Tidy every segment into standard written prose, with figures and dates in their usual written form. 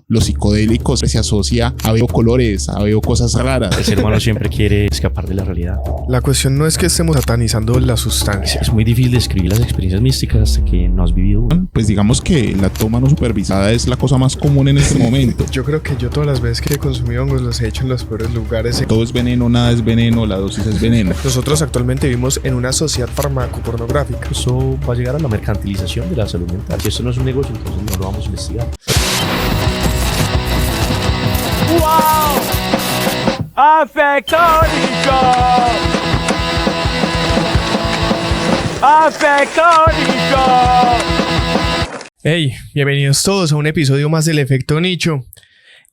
los psicodélicos se asocia a veo colores, a veo cosas raras. El ser humano siempre quiere escapar de la realidad. La cuestión no es que estemos satanizando la sustancia. Es muy difícil describir las experiencias místicas hasta que no has vivido una. Pues digamos que la toma no supervisada es la cosa más común en este momento. Yo creo que yo todas las veces que he consumido hongos los he hecho en los peores lugares. Todo es veneno, nada es veneno, la dosis es veneno. Nosotros actualmente vivimos en una sociedad farmacopornográfica. Eso va a llegar a la mercantilización de la salud mental. Si esto no es un negocio, entonces no lo vamos a investigar. ¡Wow! ¡Afectónico! ¡Afectónico! Hey, bienvenidos todos a un episodio más del Efecto Nicho.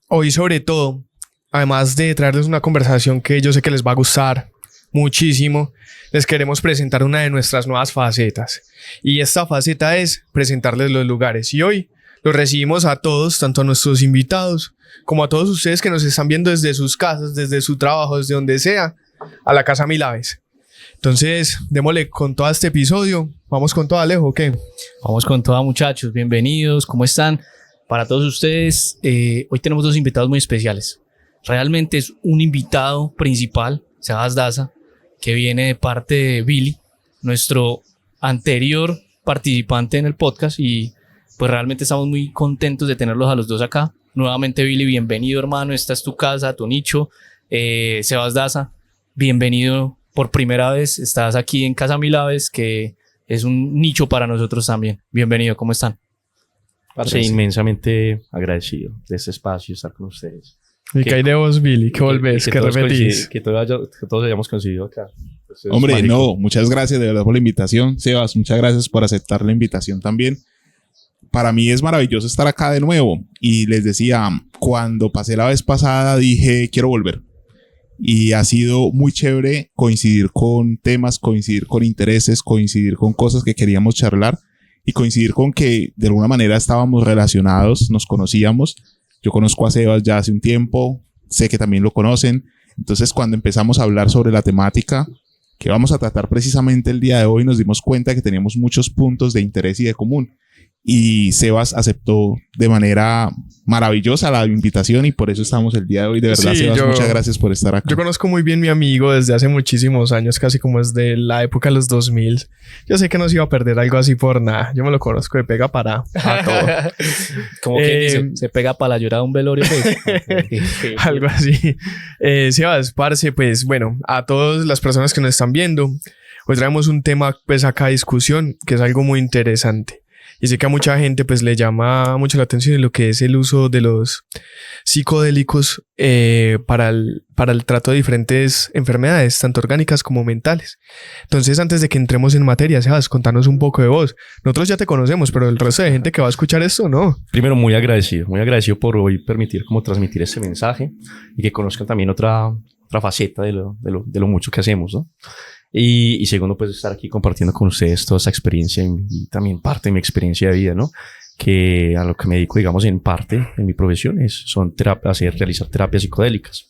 Hoy sobre todo, además de traerles una conversación que yo sé que les va a gustar muchísimo, les queremos presentar una de nuestras nuevas facetas. Y esta faceta es presentarles los lugares. Y hoy los recibimos a todos, tanto a nuestros invitados como a todos ustedes que nos están viendo desde sus casas, desde su trabajo, desde donde sea, a la Casa Milaves. Entonces, démosle con todo este episodio. Vamos con todo, Alejo, ¿o qué? Vamos con todo, muchachos. Bienvenidos. ¿Cómo están? Para todos ustedes, hoy tenemos dos invitados muy especiales. Realmente es un invitado principal, Sebas Daza, que viene de parte de Billy, nuestro anterior participante en el podcast, y pues realmente estamos muy contentos de tenerlos a los dos acá. Nuevamente, Billy, bienvenido, hermano. Esta es tu casa, tu nicho. Sebas Daza, bienvenido por primera vez. Estás aquí en Casa Milaves, que es un nicho para nosotros también. Bienvenido, ¿cómo están? Sí, inmensamente agradecido de este espacio, estar con ustedes. ¿Y qué hay de vos, Billy? ¿Qué volvés? ¿Qué repetís? Que todos hayamos coincidido acá. Entonces, Hombre, mágico. no, muchas gracias de verdad por la invitación. Sebas, muchas gracias por aceptar la invitación también. Para mí es maravilloso estar acá de nuevo. Y les decía, cuando pasé la vez pasada dije, quiero volver. Y ha sido muy chévere coincidir con temas, coincidir con intereses, coincidir con cosas que queríamos charlar y coincidir con que de alguna manera estábamos relacionados, nos conocíamos. Yo conozco a Sebas ya hace un tiempo, sé que también lo conocen. Entonces, cuando empezamos a hablar sobre la temática que vamos a tratar precisamente el día de hoy, nos dimos cuenta que teníamos muchos puntos de interés y de común. Y Sebas aceptó de manera maravillosa la invitación y por eso estamos el día de hoy. De verdad, Sí, Sebas, muchas gracias por estar acá. Yo conozco muy bien a mi amigo desde hace muchísimos años, casi como desde la época de los 2000. Yo sé que no se iba a perder algo así por nada. Yo me lo conozco de pega para todo. Como que dice, se pega para la llorada de un velorio. Pues. Algo así. Sebas, parce, pues bueno, a todas las personas que nos están viendo, hoy traemos un tema pues acá a discusión que es algo muy interesante. Y sé que a mucha gente pues le llama mucho la atención lo que es el uso de los psicodélicos para el trato de diferentes enfermedades, tanto orgánicas como mentales. Entonces, antes de que entremos en materia, Sebas, contanos un poco de vos. Nosotros ya te conocemos, pero el resto de gente que va a escuchar esto, ¿no? Primero, muy agradecido por hoy permitir como transmitir este mensaje y que conozcan también otra faceta de lo mucho que hacemos, ¿no? Y segundo, pues estar aquí compartiendo con ustedes toda esa experiencia y también parte de mi experiencia de vida, ¿no? Que a lo que me dedico, digamos, en parte en mi profesión realizar terapias psicodélicas.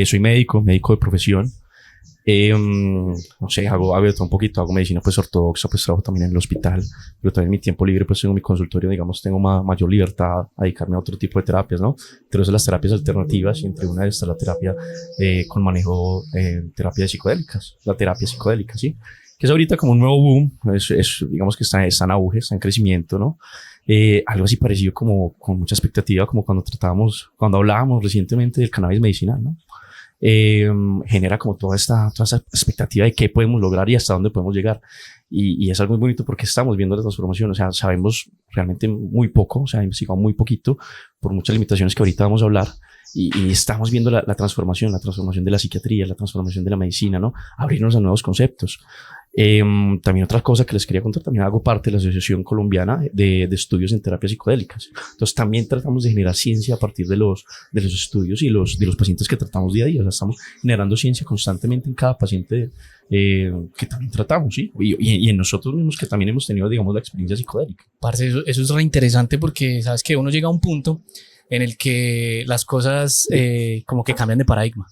Soy médico de profesión. No sé, hago un poquito, hago medicina pues ortodoxa, pues trabajo también en el hospital, pero también en mi tiempo libre pues tengo mi consultorio, digamos, tengo mayor libertad a dedicarme a otro tipo de terapias, ¿no? Entre esas las terapias alternativas y entre una de estas la terapia con manejo terapias psicodélicas, la terapia psicodélica, ¿sí? Que es ahorita como un nuevo boom, digamos que está en auge, está en crecimiento, ¿no? Algo así parecido como con mucha expectativa, como cuando hablábamos recientemente del cannabis medicinal, ¿no? Genera como toda esa expectativa de qué podemos lograr y hasta dónde podemos llegar y es algo muy bonito porque estamos viendo la transformación, o sea, sabemos realmente muy poco, o sea, investigamos muy poquito por muchas limitaciones que ahorita vamos a hablar y estamos viendo la transformación de la psiquiatría, la transformación de la medicina, ¿no? Abrirnos a nuevos conceptos. También otra cosa que les quería contar, también hago parte de la Asociación Colombiana de Estudios en Terapias Psicodélicas. Entonces también tratamos de generar ciencia a partir de los estudios y de los pacientes que tratamos día a día. O sea, estamos generando ciencia constantemente en cada paciente que también tratamos, ¿sí? Y en nosotros mismos que también hemos tenido, digamos, la experiencia psicodélica. Parce, eso es re interesante porque sabes que uno llega a un punto en el que las cosas como que cambian de paradigma.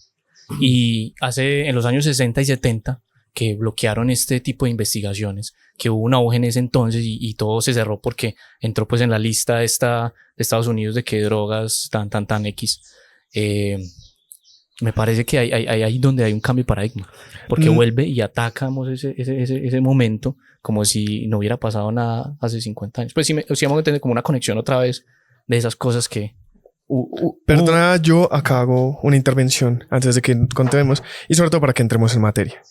Y en los años 60 y 70 que bloquearon este tipo de investigaciones, que hubo un auge en ese entonces y todo se cerró porque entró pues en la lista esta de Estados Unidos de que drogas tan X. Me parece que ahí donde hay un cambio de paradigma, porque vuelve y atacamos ese momento como si no hubiera pasado nada hace 50 años. Pues sí vamos a tener como una conexión otra vez de esas cosas que... Perdona, yo acá hago una intervención antes de que continuemos y sobre todo para que entremos en materia.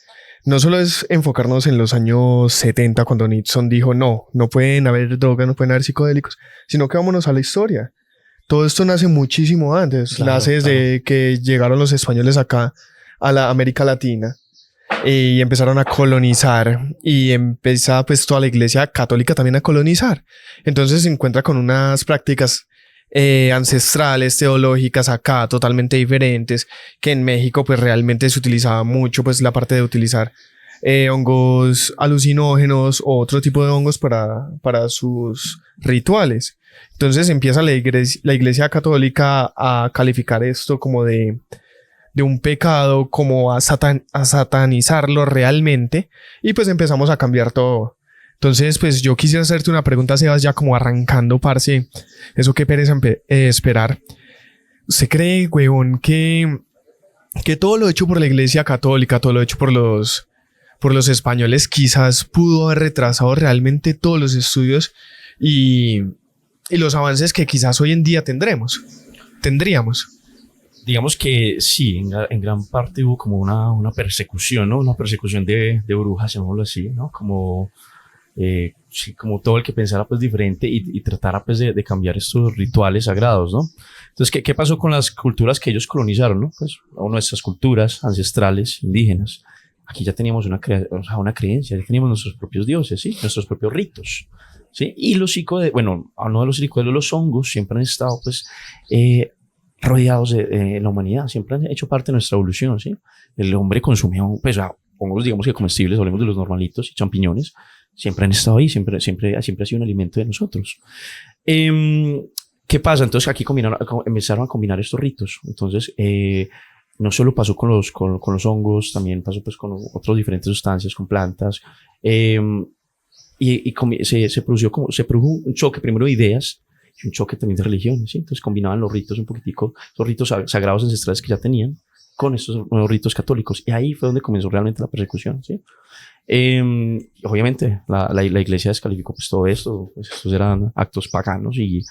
No solo es enfocarnos en los años 70 cuando Nixon dijo no pueden haber drogas, no pueden haber psicodélicos, sino que vámonos a la historia. Todo esto nace muchísimo antes, nace desde que llegaron los españoles acá a la América Latina y empezaron a colonizar y empieza pues toda la iglesia católica también a colonizar. Entonces se encuentra con unas prácticas ancestrales, teológicas acá totalmente diferentes, que en México pues realmente se utilizaba mucho pues la parte de utilizar hongos alucinógenos o otro tipo de hongos para sus rituales. Entonces empieza la iglesia católica a calificar esto como de un pecado, como a satanizarlo realmente, y pues empezamos a cambiar todo. Entonces, pues yo quisiera hacerte una pregunta, Sebas, ya como arrancando, parce. Eso qué pereza esperar. ¿Usted cree, huevón, que todo lo hecho por la iglesia católica, todo lo hecho por los españoles, quizás pudo haber retrasado realmente todos los estudios y los avances que quizás hoy en día tendríamos? Digamos que sí, en gran parte hubo como una persecución, ¿no? Una persecución de brujas, llamémoslo así, ¿no? Como... sí, como todo el que pensara pues diferente y tratara pues de cambiar estos rituales sagrados, ¿no? Entonces, ¿qué pasó con las culturas que ellos colonizaron, no? Pues nuestras culturas ancestrales, indígenas. Aquí ya teníamos una creencia, ya teníamos nuestros propios dioses, ¿sí? Nuestros propios ritos, ¿sí? Y los psicodélicos, uno de los psicodélicos, los hongos, siempre han estado pues rodeados de la humanidad, siempre han hecho parte de nuestra evolución, ¿sí? El hombre consumía pues hongos, digamos que comestibles, hablemos de los normalitos y champiñones. Siempre han estado ahí, siempre ha sido un alimento de nosotros. ¿Qué pasa? Entonces aquí empezaron a combinar estos ritos. Entonces, no solo pasó con los hongos, también pasó pues con otras diferentes sustancias, con plantas. Se produjo un choque primero de ideas y un choque también de religiones, ¿sí? Entonces combinaban los ritos un poquitico, los ritos sagrados ancestrales que ya tenían, con estos nuevos ritos católicos. Y ahí fue donde comenzó realmente la persecución, ¿sí? Obviamente la iglesia descalificó pues todo esto, pues estos eran actos paganos y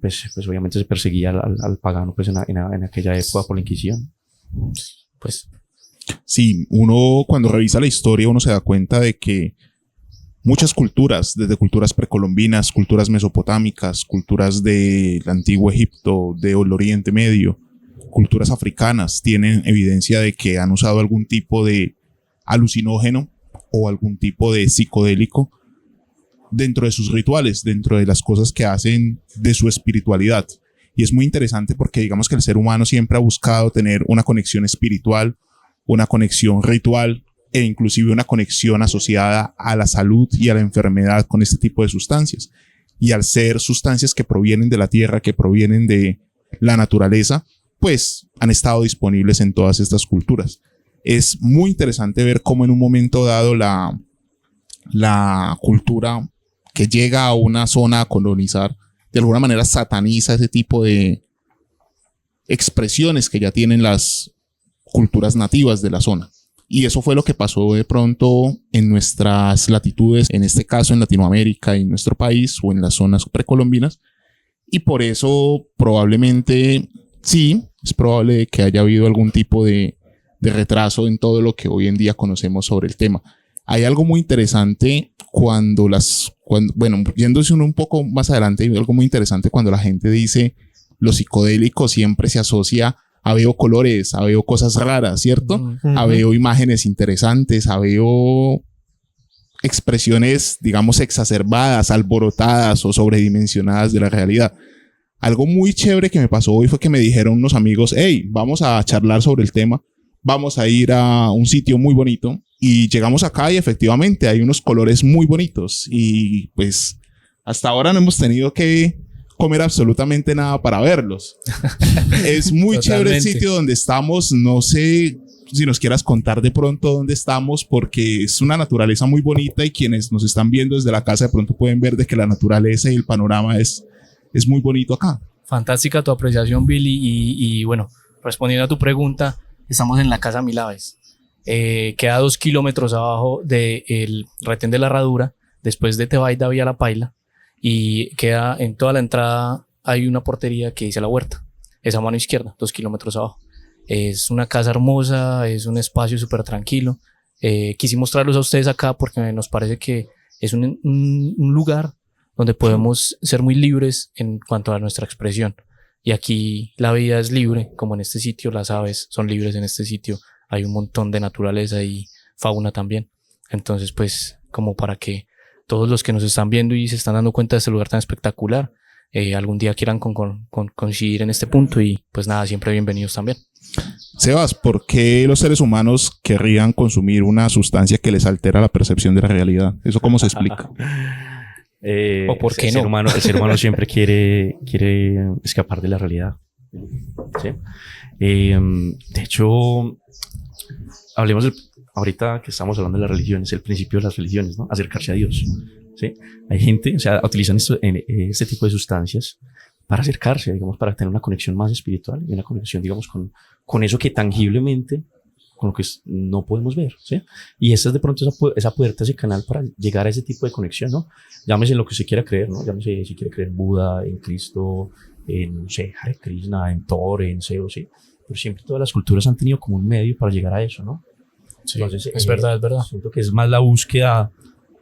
pues obviamente se perseguía al pagano pues en aquella época por la Inquisición. Pues sí, uno cuando revisa la historia uno se da cuenta de que muchas culturas, desde culturas precolombinas, culturas mesopotámicas, culturas del antiguo Egipto, del Oriente Medio, culturas africanas, tienen evidencia de que han usado algún tipo de alucinógeno o algún tipo de psicodélico dentro de sus rituales, dentro de las cosas que hacen de su espiritualidad. Y es muy interesante porque digamos que el ser humano siempre ha buscado tener una conexión espiritual, una conexión ritual e inclusive una conexión asociada a la salud y a la enfermedad con este tipo de sustancias. Y al ser sustancias que provienen de la tierra, que provienen de la naturaleza, pues han estado disponibles en todas estas culturas. Es muy interesante ver cómo en un momento dado la cultura que llega a una zona a colonizar, de alguna manera sataniza ese tipo de expresiones que ya tienen las culturas nativas de la zona. Y eso fue lo que pasó de pronto en nuestras latitudes, en este caso en Latinoamérica y en nuestro país o en las zonas precolombinas. Y por eso probablemente, sí, es probable que haya habido algún tipo de retraso en todo lo que hoy en día conocemos sobre el tema. Hay algo muy interesante yéndose un poco más adelante, hay algo muy interesante cuando la gente dice los psicodélicos siempre se asocia a veo colores, a veo cosas raras, ¿cierto? A veo imágenes interesantes, a veo expresiones, digamos, exacerbadas, alborotadas o sobredimensionadas de la realidad. Algo muy chévere que me pasó hoy fue que me dijeron unos amigos, hey, vamos a charlar sobre el tema, vamos a ir a un sitio muy bonito. Y llegamos acá y efectivamente hay unos colores muy bonitos y pues hasta ahora no hemos tenido que comer absolutamente nada para verlos. Es muy chévere el sitio donde estamos. No sé si nos quieras contar de pronto dónde estamos, porque es una naturaleza muy bonita y quienes nos están viendo desde la casa de pronto pueden ver de que la naturaleza y el panorama es muy bonito acá. Fantástica tu apreciación, Billy. Y bueno, respondiendo a tu pregunta, estamos en la Casa Milaves. Queda 2 kilómetros abajo del retén de la Herradura, después de Tebaida vía La Paila, y queda en toda la entrada, hay una portería que dice La Huerta, es a mano izquierda, 2 kilómetros abajo. Es una casa hermosa, es un espacio súper tranquilo. Quisimos traerlos a ustedes acá porque nos parece que es un lugar donde podemos ser muy libres en cuanto a nuestra expresión. Y aquí la vida es libre, como en este sitio, las aves son libres en este sitio. Hay un montón de naturaleza y fauna también. Entonces, pues, como para que todos los que nos están viendo y se están dando cuenta de este lugar tan espectacular, algún día quieran coincidir en este punto, y pues nada, siempre bienvenidos también. Sebas, ¿por qué los seres humanos querrían consumir una sustancia que les altera la percepción de la realidad? ¿Eso cómo se explica? ¿O por qué no? El ser humano siempre quiere escapar de la realidad. ¿Sí? De hecho, hablemos ahorita que estamos hablando de las religiones, el principio de las religiones, ¿no? Acercarse a Dios. ¿Sí? Hay gente, o sea, utilizan este tipo de sustancias para acercarse, digamos, para tener una conexión más espiritual y una conexión, digamos, con eso que tangiblemente, con lo que no podemos ver, ¿sí? Y esta es de pronto esa puerta, ese canal para llegar a ese tipo de conexión, ¿no? Llámese en lo que se quiera creer, ¿no? Llámese si quiere creer en Buda, en Cristo, en, no sé, Hare Krishna, en Thor, en Zeus, ¿sí? Pero siempre todas las culturas han tenido como un medio para llegar a eso, ¿no? Sí, entonces, es verdad, es verdad. Siento que es más la búsqueda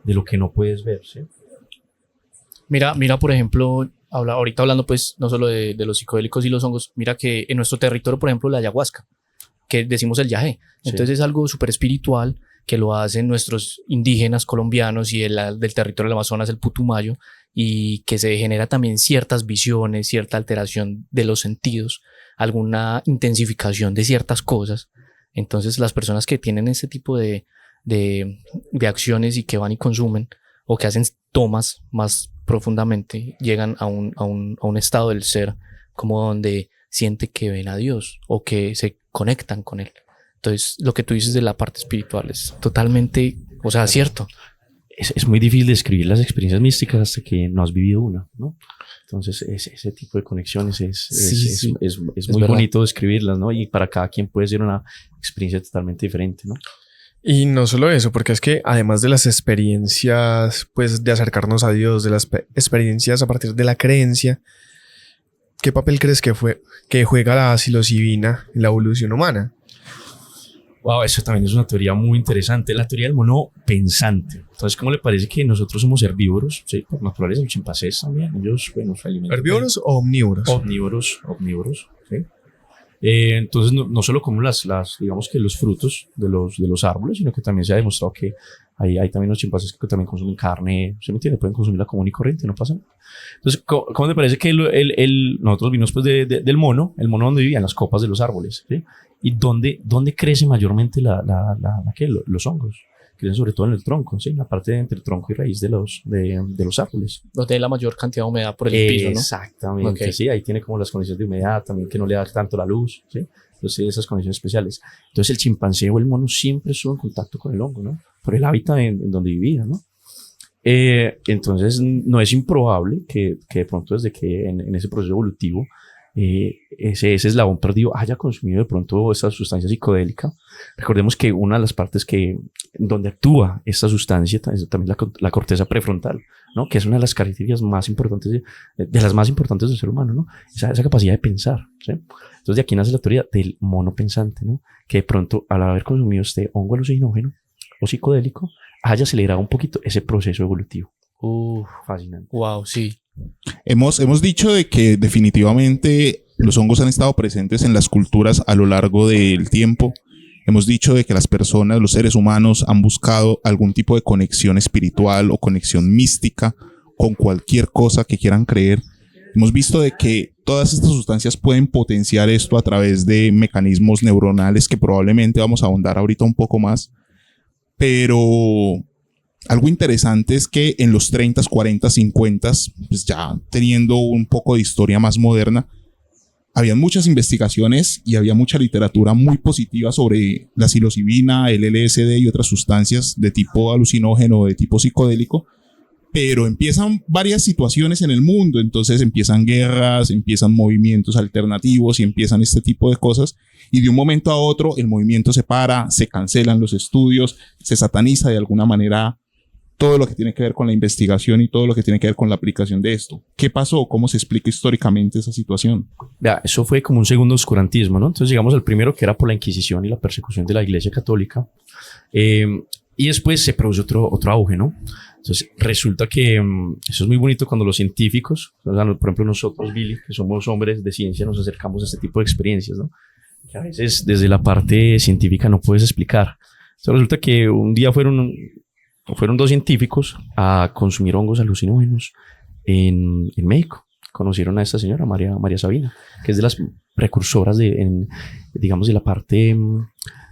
de lo que no puedes ver, ¿sí? Mira, por ejemplo, ahorita hablando pues no solo de los psicodélicos y los hongos, mira que en nuestro territorio, por ejemplo, la ayahuasca, que decimos el yagé, entonces es algo súper espiritual que lo hacen nuestros indígenas colombianos y del territorio del Amazonas, el Putumayo, y que se genera también ciertas visiones, cierta alteración de los sentidos, alguna intensificación de ciertas cosas. Entonces las personas que tienen ese tipo de acciones y que van y consumen o que hacen tomas más profundamente, llegan a un estado del ser como donde siente que ven a Dios o que se conectan con él. Entonces lo que tú dices de la parte espiritual es totalmente, o sea, cierto. Es muy difícil describir las experiencias místicas hasta que no has vivido una, ¿no? Entonces ese tipo de conexiones es muy verdad. bonito describirlas, ¿no? Y para cada quien puede ser una experiencia totalmente diferente, ¿no? Y no solo eso, porque es que además de las experiencias, pues de acercarnos a Dios, de las experiencias a partir de la creencia, ¿qué papel crees que juega la psilocibina en la evolución humana? Wow, eso también es una teoría muy interesante, la teoría del mono pensante. Entonces, ¿cómo le parece que nosotros somos herbívoros? Sí, por naturaleza, los chimpancés también, ellos, bueno, se alimentan. ¿Herbívoros o omnívoros? Omnívoros, ¿sí? Entonces, no solo comemos digamos que los frutos de los árboles, sino que también se ha demostrado que hay también los chimpancés que también consumen carne, ¿se me entiende? Pueden consumirla común y corriente, no pasa nada. Entonces, ¿cómo te parece que nosotros vinimos pues del mono, el mono donde vivían las copas de los árboles, ¿sí? ¿Y dónde crece mayormente los hongos? Crecen sobre todo en el tronco, ¿sí? En la parte entre el tronco y raíz de los árboles. Donde hay la mayor cantidad de humedad por el piso, ¿no? Exactamente, Okay. Sí, ahí tiene como las condiciones de humedad, también que no le da tanto la luz, ¿sí? Entonces, esas condiciones especiales. Entonces, el chimpancé o el mono siempre estuvo en contacto con el hongo, ¿no? Por el hábitat en donde vivía, ¿no? Entonces, no es improbable que de pronto desde que en ese proceso evolutivo ese eslabón perdido haya consumido de pronto esta sustancia psicodélica. Recordemos que una de las partes donde actúa esta sustancia es también la corteza prefrontal, ¿no? Que es una de las características más importantes de las más importantes del ser humano, ¿no? Esa capacidad de pensar, ¿sí? Entonces de aquí nace la teoría del mono pensante, ¿no? Que de pronto al haber consumido este hongo alucinógeno o psicodélico haya acelerado un poquito ese proceso evolutivo. Fascinante. Wow, sí. Hemos dicho de que definitivamente los hongos han estado presentes en las culturas a lo largo del tiempo. Hemos dicho de que las personas, los seres humanos, han buscado algún tipo de conexión espiritual o conexión mística con cualquier cosa que quieran creer. Hemos visto de que todas estas sustancias pueden potenciar esto a través de mecanismos neuronales que probablemente vamos a ahondar ahorita un poco más. Pero algo interesante es que en los 30, 40, 50, pues ya teniendo un poco de historia más moderna, había muchas investigaciones y había mucha literatura muy positiva sobre la psilocibina, el LSD y otras sustancias de tipo alucinógeno o de tipo psicodélico, pero empiezan varias situaciones en el mundo, entonces empiezan guerras, empiezan movimientos alternativos y empiezan este tipo de cosas, y de un momento a otro el movimiento se para, se cancelan los estudios, se sataniza de alguna manera todo lo que tiene que ver con la investigación y todo lo que tiene que ver con la aplicación de esto. ¿Qué pasó? ¿Cómo se explica históricamente esa situación? Ya, eso fue como un segundo oscurantismo, ¿no? Entonces llegamos al primero, que era por la Inquisición y la persecución de la Iglesia Católica. Y después se produce otro auge, ¿no? Entonces resulta que eso es muy bonito cuando los científicos, o sea, por ejemplo nosotros, Billy, que somos hombres de ciencia, nos acercamos a este tipo de experiencias, ¿no? Que a veces desde la parte científica no puedes explicar. Entonces resulta que un día fueron dos científicos a consumir hongos alucinógenos en México. Conocieron a esta señora, María Sabina, que es de las precursoras digamos, de la parte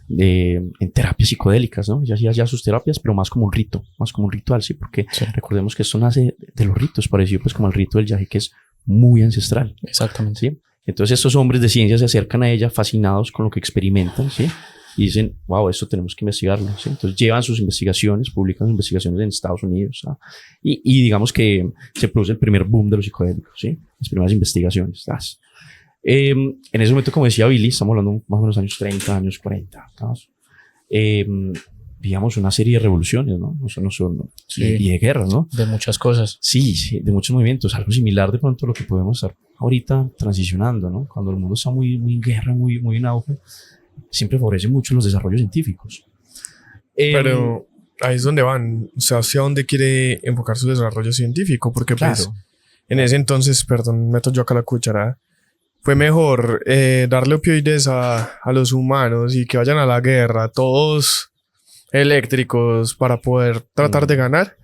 en terapias psicodélicas, ¿no? Ella hacía ya sus terapias, pero más como un ritual, ¿sí? Porque recordemos que esto nace de los ritos, parecido pues como el rito del yaje, que es muy ancestral. Exactamente. ¿Sí? Entonces estos hombres de ciencia se acercan a ella fascinados con lo que experimentan, ¿sí? Y dicen, wow, esto tenemos que investigarlo, ¿sí? Entonces llevan sus investigaciones, publican sus investigaciones en Estados Unidos, ¿sí? Y digamos que se produce el primer boom de los psicodélicos, ¿sí? Las primeras investigaciones. En ese momento, como decía Billy, estamos hablando más o menos años 30, años 40, digamos una serie de revoluciones, ¿no? Y de guerras, ¿no? De muchas cosas. Sí, de muchos movimientos, algo similar de pronto a lo que podemos estar ahorita transicionando, ¿no? Cuando el mundo está muy en guerra, muy en auge, siempre favorece mucho los desarrollos científicos. Pero ahí es donde van, o sea, ¿hacia dónde quiere enfocar su desarrollo científico? Porque Claro. pues en ese entonces, perdón, meto yo acá la cucharada, fue mejor darle opioides a los humanos y que vayan a la guerra, todos eléctricos para poder tratar de ganar,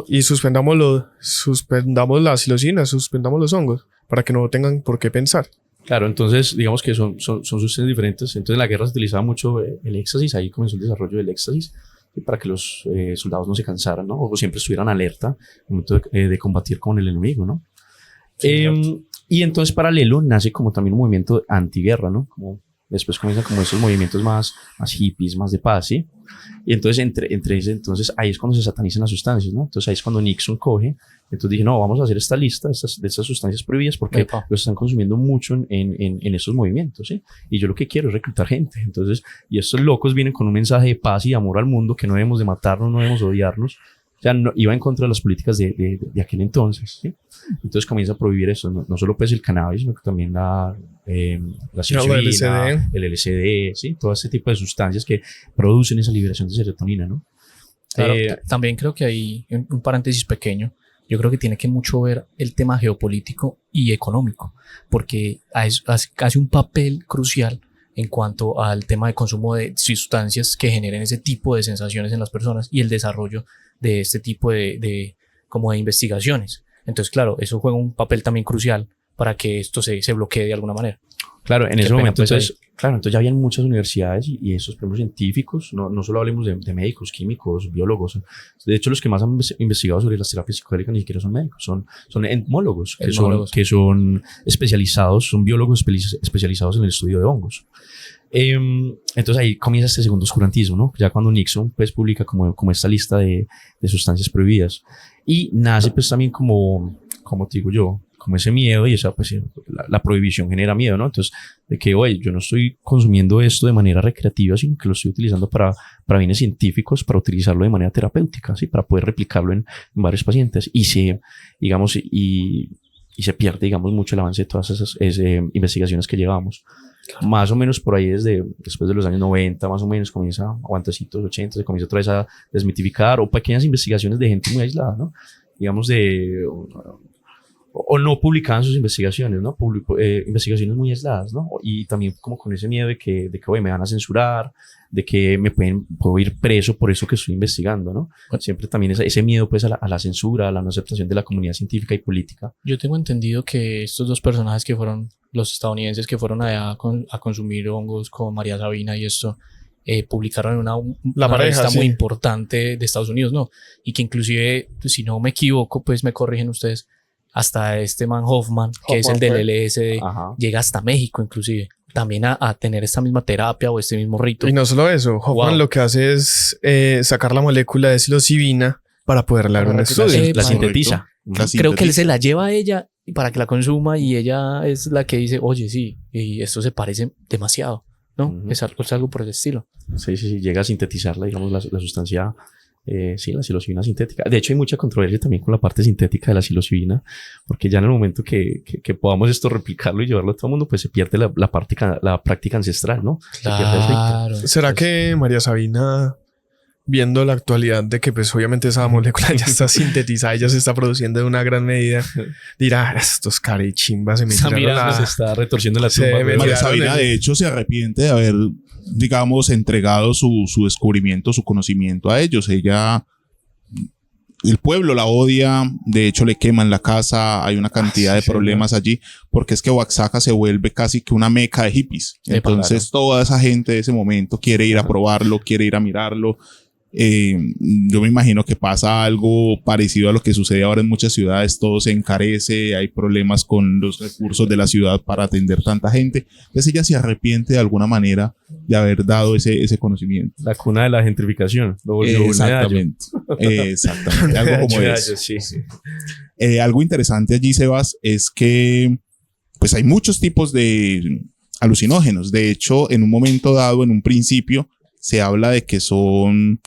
y suspendamos la psilocina, suspendamos los hongos para que no tengan por qué pensar. Claro, entonces digamos que son sustancias diferentes. Entonces en la guerra se utilizaba mucho el éxtasis, ahí comenzó el desarrollo del éxtasis, para que los soldados no se cansaran, ¿no? O siempre estuvieran alerta al momento de combatir con el enemigo, ¿no? Y entonces paralelo nace como también un movimiento antiguerra, ¿no? Como después comienzan como esos movimientos más hippies, más de paz, ¿sí? Y entonces entonces ahí es cuando se satanizan las sustancias, ¿no? Entonces ahí es cuando Nixon coge, entonces dije, no, vamos a hacer esta lista de estas sustancias prohibidas porque los están consumiendo mucho en estos movimientos, ¿sí? Y yo lo que quiero es reclutar gente. Entonces, y estos locos vienen con un mensaje de paz y amor al mundo, que no debemos de matarnos, no debemos odiarnos. O sea, iba en contra de las políticas de aquel entonces, ¿sí? Entonces comienza a prohibir eso, no solo pues el cannabis, sino que también la psilocibina, el LSD, ¿sí? Todo este tipo de sustancias que producen esa liberación de serotonina, ¿no? Claro, también creo que hay un paréntesis pequeño. Yo creo que tiene que mucho ver el tema geopolítico y económico, porque hace un papel crucial en cuanto al tema de consumo de sustancias que generen ese tipo de sensaciones en las personas y el desarrollo de este tipo como de investigaciones. Entonces, claro, eso juega un papel también crucial para que esto se bloquee de alguna manera. Claro, en ese momento, pues, entonces ya habían muchas universidades y esos premios científicos, no solo hablemos de médicos, químicos, biólogos. De hecho, los que más han investigado sobre las terapias psicodélicas ni siquiera son médicos, son entomólogos, que son especializados, son biólogos especializados en el estudio de hongos. Entonces ahí comienza este segundo oscurantismo, ¿no? Ya cuando Nixon pues publica como esta lista de sustancias prohibidas y nace pues también como te digo yo, como ese miedo y esa pues la prohibición genera miedo, ¿no? Entonces de que oye, yo no estoy consumiendo esto de manera recreativa, sino que lo estoy utilizando para fines científicos, para utilizarlo de manera terapéutica, ¿sí? Para poder replicarlo en varios pacientes y se pierde, digamos, mucho el avance de todas esas investigaciones que llevamos. Más o menos por ahí después de los años 90, más o menos, comienza aguantecitos 80, se comienza otra vez a desmitificar o pequeñas investigaciones de gente muy aislada, ¿no? Digamos o no publicaban sus investigaciones, ¿no? Investigaciones muy aisladas, ¿no? Y también como con ese miedo de que oye, me van a censurar, de que puedo ir preso por eso que estoy investigando, ¿no? Siempre también ese miedo pues a la censura, a la no aceptación de la comunidad científica y política. Yo tengo entendido que estos dos personajes que fueron los estadounidenses que fueron allá a consumir hongos con María Sabina y esto, publicaron La una pareja, revista sí. muy importante de Estados Unidos, ¿no? Y que inclusive, pues, si no me equivoco, pues me corrigen ustedes, hasta este man Hoffman, que es el Hoffman del fue. LSD, Ajá. llega hasta México inclusive, también a tener esta misma terapia o este mismo rito. Y no solo eso, Hoffman Wow. lo que hace es sacar la molécula de psilocibina para poder dar un La estudio. sin- La Correcto. sintetiza. Creo que él se la lleva a ella para que la consuma y ella es la que dice, oye, sí, y esto se parece demasiado, ¿no? Ujú. Es algo por el estilo. Sí, sí, sí, llega a sintetizarla, digamos, la sustancia, sí, la psilocibina sintética. De hecho, hay mucha controversia también con la parte sintética de la psilocibina, porque ya en el momento que podamos esto replicarlo y llevarlo a todo el mundo, pues se pierde la práctica ancestral, ¿no? Se pierde el rito. Claro. ¿Será que María Sabina, viendo la actualidad de que pues obviamente esa molécula ya está sintetizada y ya se está produciendo en una gran medida, dirá, estos carechimbas se me Está tiraron mirando, Se a... está retorciendo la Se tumba. me güey. María tiraron Sabina, el- de hecho, se arrepiente de haber, digamos, entregado su descubrimiento, su conocimiento a ellos. Ella, el pueblo la odia, de hecho le queman la casa, hay una cantidad de sí, problemas allí, porque es que Oaxaca se vuelve casi que una meca de hippies. Epa, Entonces toda esa gente de ese momento quiere ir a probarlo, quiere ir a mirarlo. Yo me imagino que pasa algo parecido a lo que sucede ahora en muchas ciudades, todo se encarece, hay problemas con los recursos de la ciudad para atender tanta gente. Entonces ella se arrepiente de alguna manera de haber dado ese conocimiento. La cuna de la gentrificación. Lo volvió un medallo. Exactamente, exactamente, algo como Medallo, eso. sí. Algo interesante allí, Sebas, es que pues hay muchos tipos de alucinógenos. De hecho, en un momento dado, en un principio, se habla de que son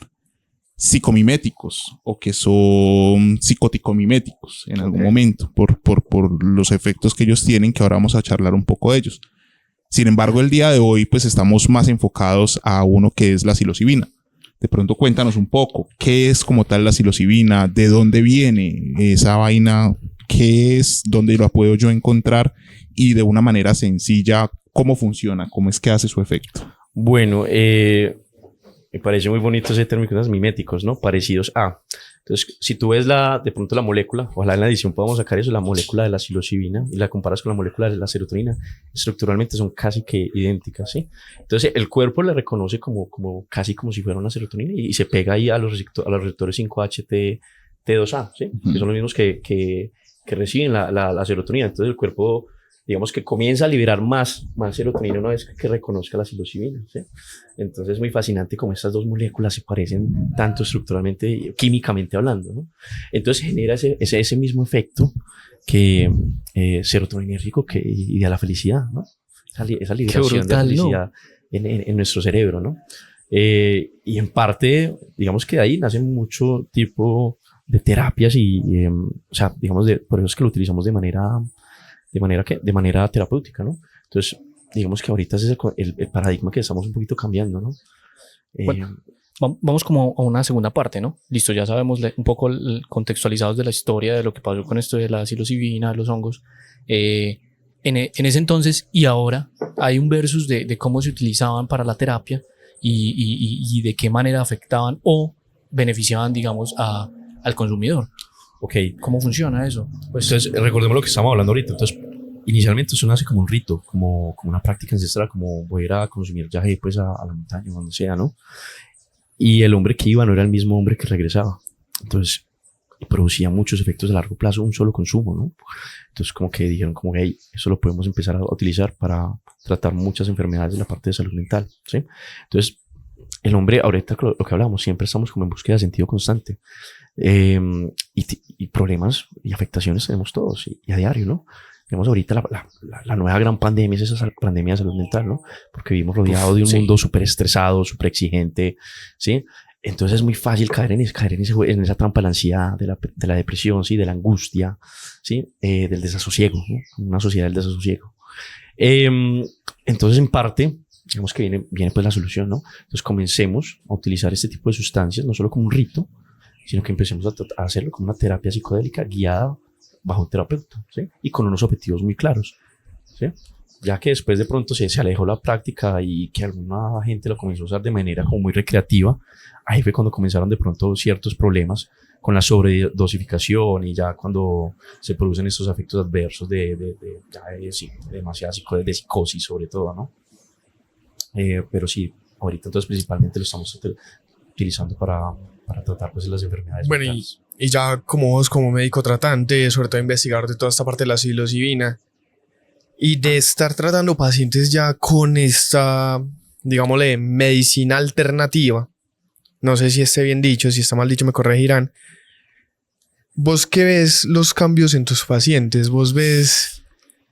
psicomiméticos o que son psicoticomiméticos en algún momento por los efectos que ellos tienen, que ahora vamos a charlar un poco de ellos. Sin embargo, el día de hoy pues estamos más enfocados a uno que es la psilocibina. De pronto cuéntanos un poco, ¿qué es como tal la psilocibina? ¿De dónde viene esa vaina? ¿Qué es? ¿Dónde la puedo yo encontrar? Y de una manera sencilla, ¿cómo funciona? ¿Cómo es que hace su efecto? Bueno, me parece muy bonito ese término que unas miméticos, ¿no? Parecidos a. Entonces, si tú ves de pronto la molécula, ojalá en la edición podamos sacar eso, la molécula de la psilocibina y la comparas con la molécula de la serotonina, estructuralmente son casi que idénticas, ¿sí? Entonces, el cuerpo le reconoce como casi como si fuera una serotonina y se pega ahí a los receptores 5-HT2A, ¿sí? Que son los mismos que reciben la serotonina. Entonces, el cuerpo, digamos que comienza a liberar más serotonina una vez que reconozca la psilocibina, ¿sí? Entonces es muy fascinante cómo estas dos moléculas se parecen tanto estructuralmente y químicamente hablando, ¿no? Entonces genera ese mismo efecto que serotoninérgico y de la felicidad, ¿no? Esa liberación brutal, de la ¿no? felicidad en nuestro cerebro, ¿no? Y en parte, digamos que de ahí nacen mucho tipo de terapias o sea, digamos, por eso es que lo utilizamos de manera terapéutica, ¿no? Entonces, digamos que ahorita ese es el paradigma que estamos un poquito cambiando, ¿no? Bueno, vamos como a una segunda parte, ¿no? Listo, ya sabemos un poco contextualizados de la historia de lo que pasó con esto de la psilocibina, de los hongos. En ese entonces y ahora hay un versus de cómo se utilizaban para la terapia y de qué manera afectaban o beneficiaban, digamos, al consumidor. Ok, ¿Cómo funciona eso? Pues, entonces recordemos lo que estamos hablando ahorita. Entonces, inicialmente eso nace como un rito, como una práctica ancestral, como voy a ir a consumir yaje pues a la montaña, donde sea, ¿no? Y el hombre que iba no era el mismo hombre que regresaba. Entonces, producía muchos efectos a largo plazo un solo consumo, ¿no? Entonces, como que dijeron, como que hey, eso lo podemos empezar a utilizar para tratar muchas enfermedades de la parte de salud mental, ¿sí? Entonces, el hombre, ahorita lo que hablábamos, siempre estamos como en búsqueda de sentido constante. Y problemas y afectaciones tenemos todos y a diario, ¿no? Tenemos ahorita la nueva gran pandemia, es esa pandemia de salud mental, ¿no? Porque vivimos rodeados de un mundo súper estresado, súper exigente, ¿sí? Entonces es muy fácil caer en esa trampa de la ansiedad, de la depresión, ¿sí? De la angustia, ¿sí? Del desasosiego, ¿no? Una sociedad del desasosiego. Entonces, en parte, digamos que viene pues la solución, ¿no? Entonces comencemos a utilizar este tipo de sustancias, no solo como un rito, sino que empecemos a hacerlo como una terapia psicodélica guiada bajo un terapeuta, ¿sí? Y con unos objetivos muy claros, ¿sí? Ya que después de pronto se alejó la práctica y que alguna gente lo comenzó a usar de manera como muy recreativa, ahí fue cuando comenzaron de pronto ciertos problemas con la sobredosificación y ya cuando se producen estos efectos adversos de demasiada de psicosis sobre todo, ¿no? Pero sí, ahorita. Entonces, principalmente lo estamos utilizando para tratar pues, las enfermedades Bueno, mentales. y ya como vos, como médico tratante, sobre todo investigador de toda esta parte de la psilocibina, y de estar tratando pacientes ya con esta, digámosle, medicina alternativa, no sé si esté bien dicho, si está mal dicho me corregirán, ¿vos qué ves los cambios en tus pacientes? ¿Vos ves,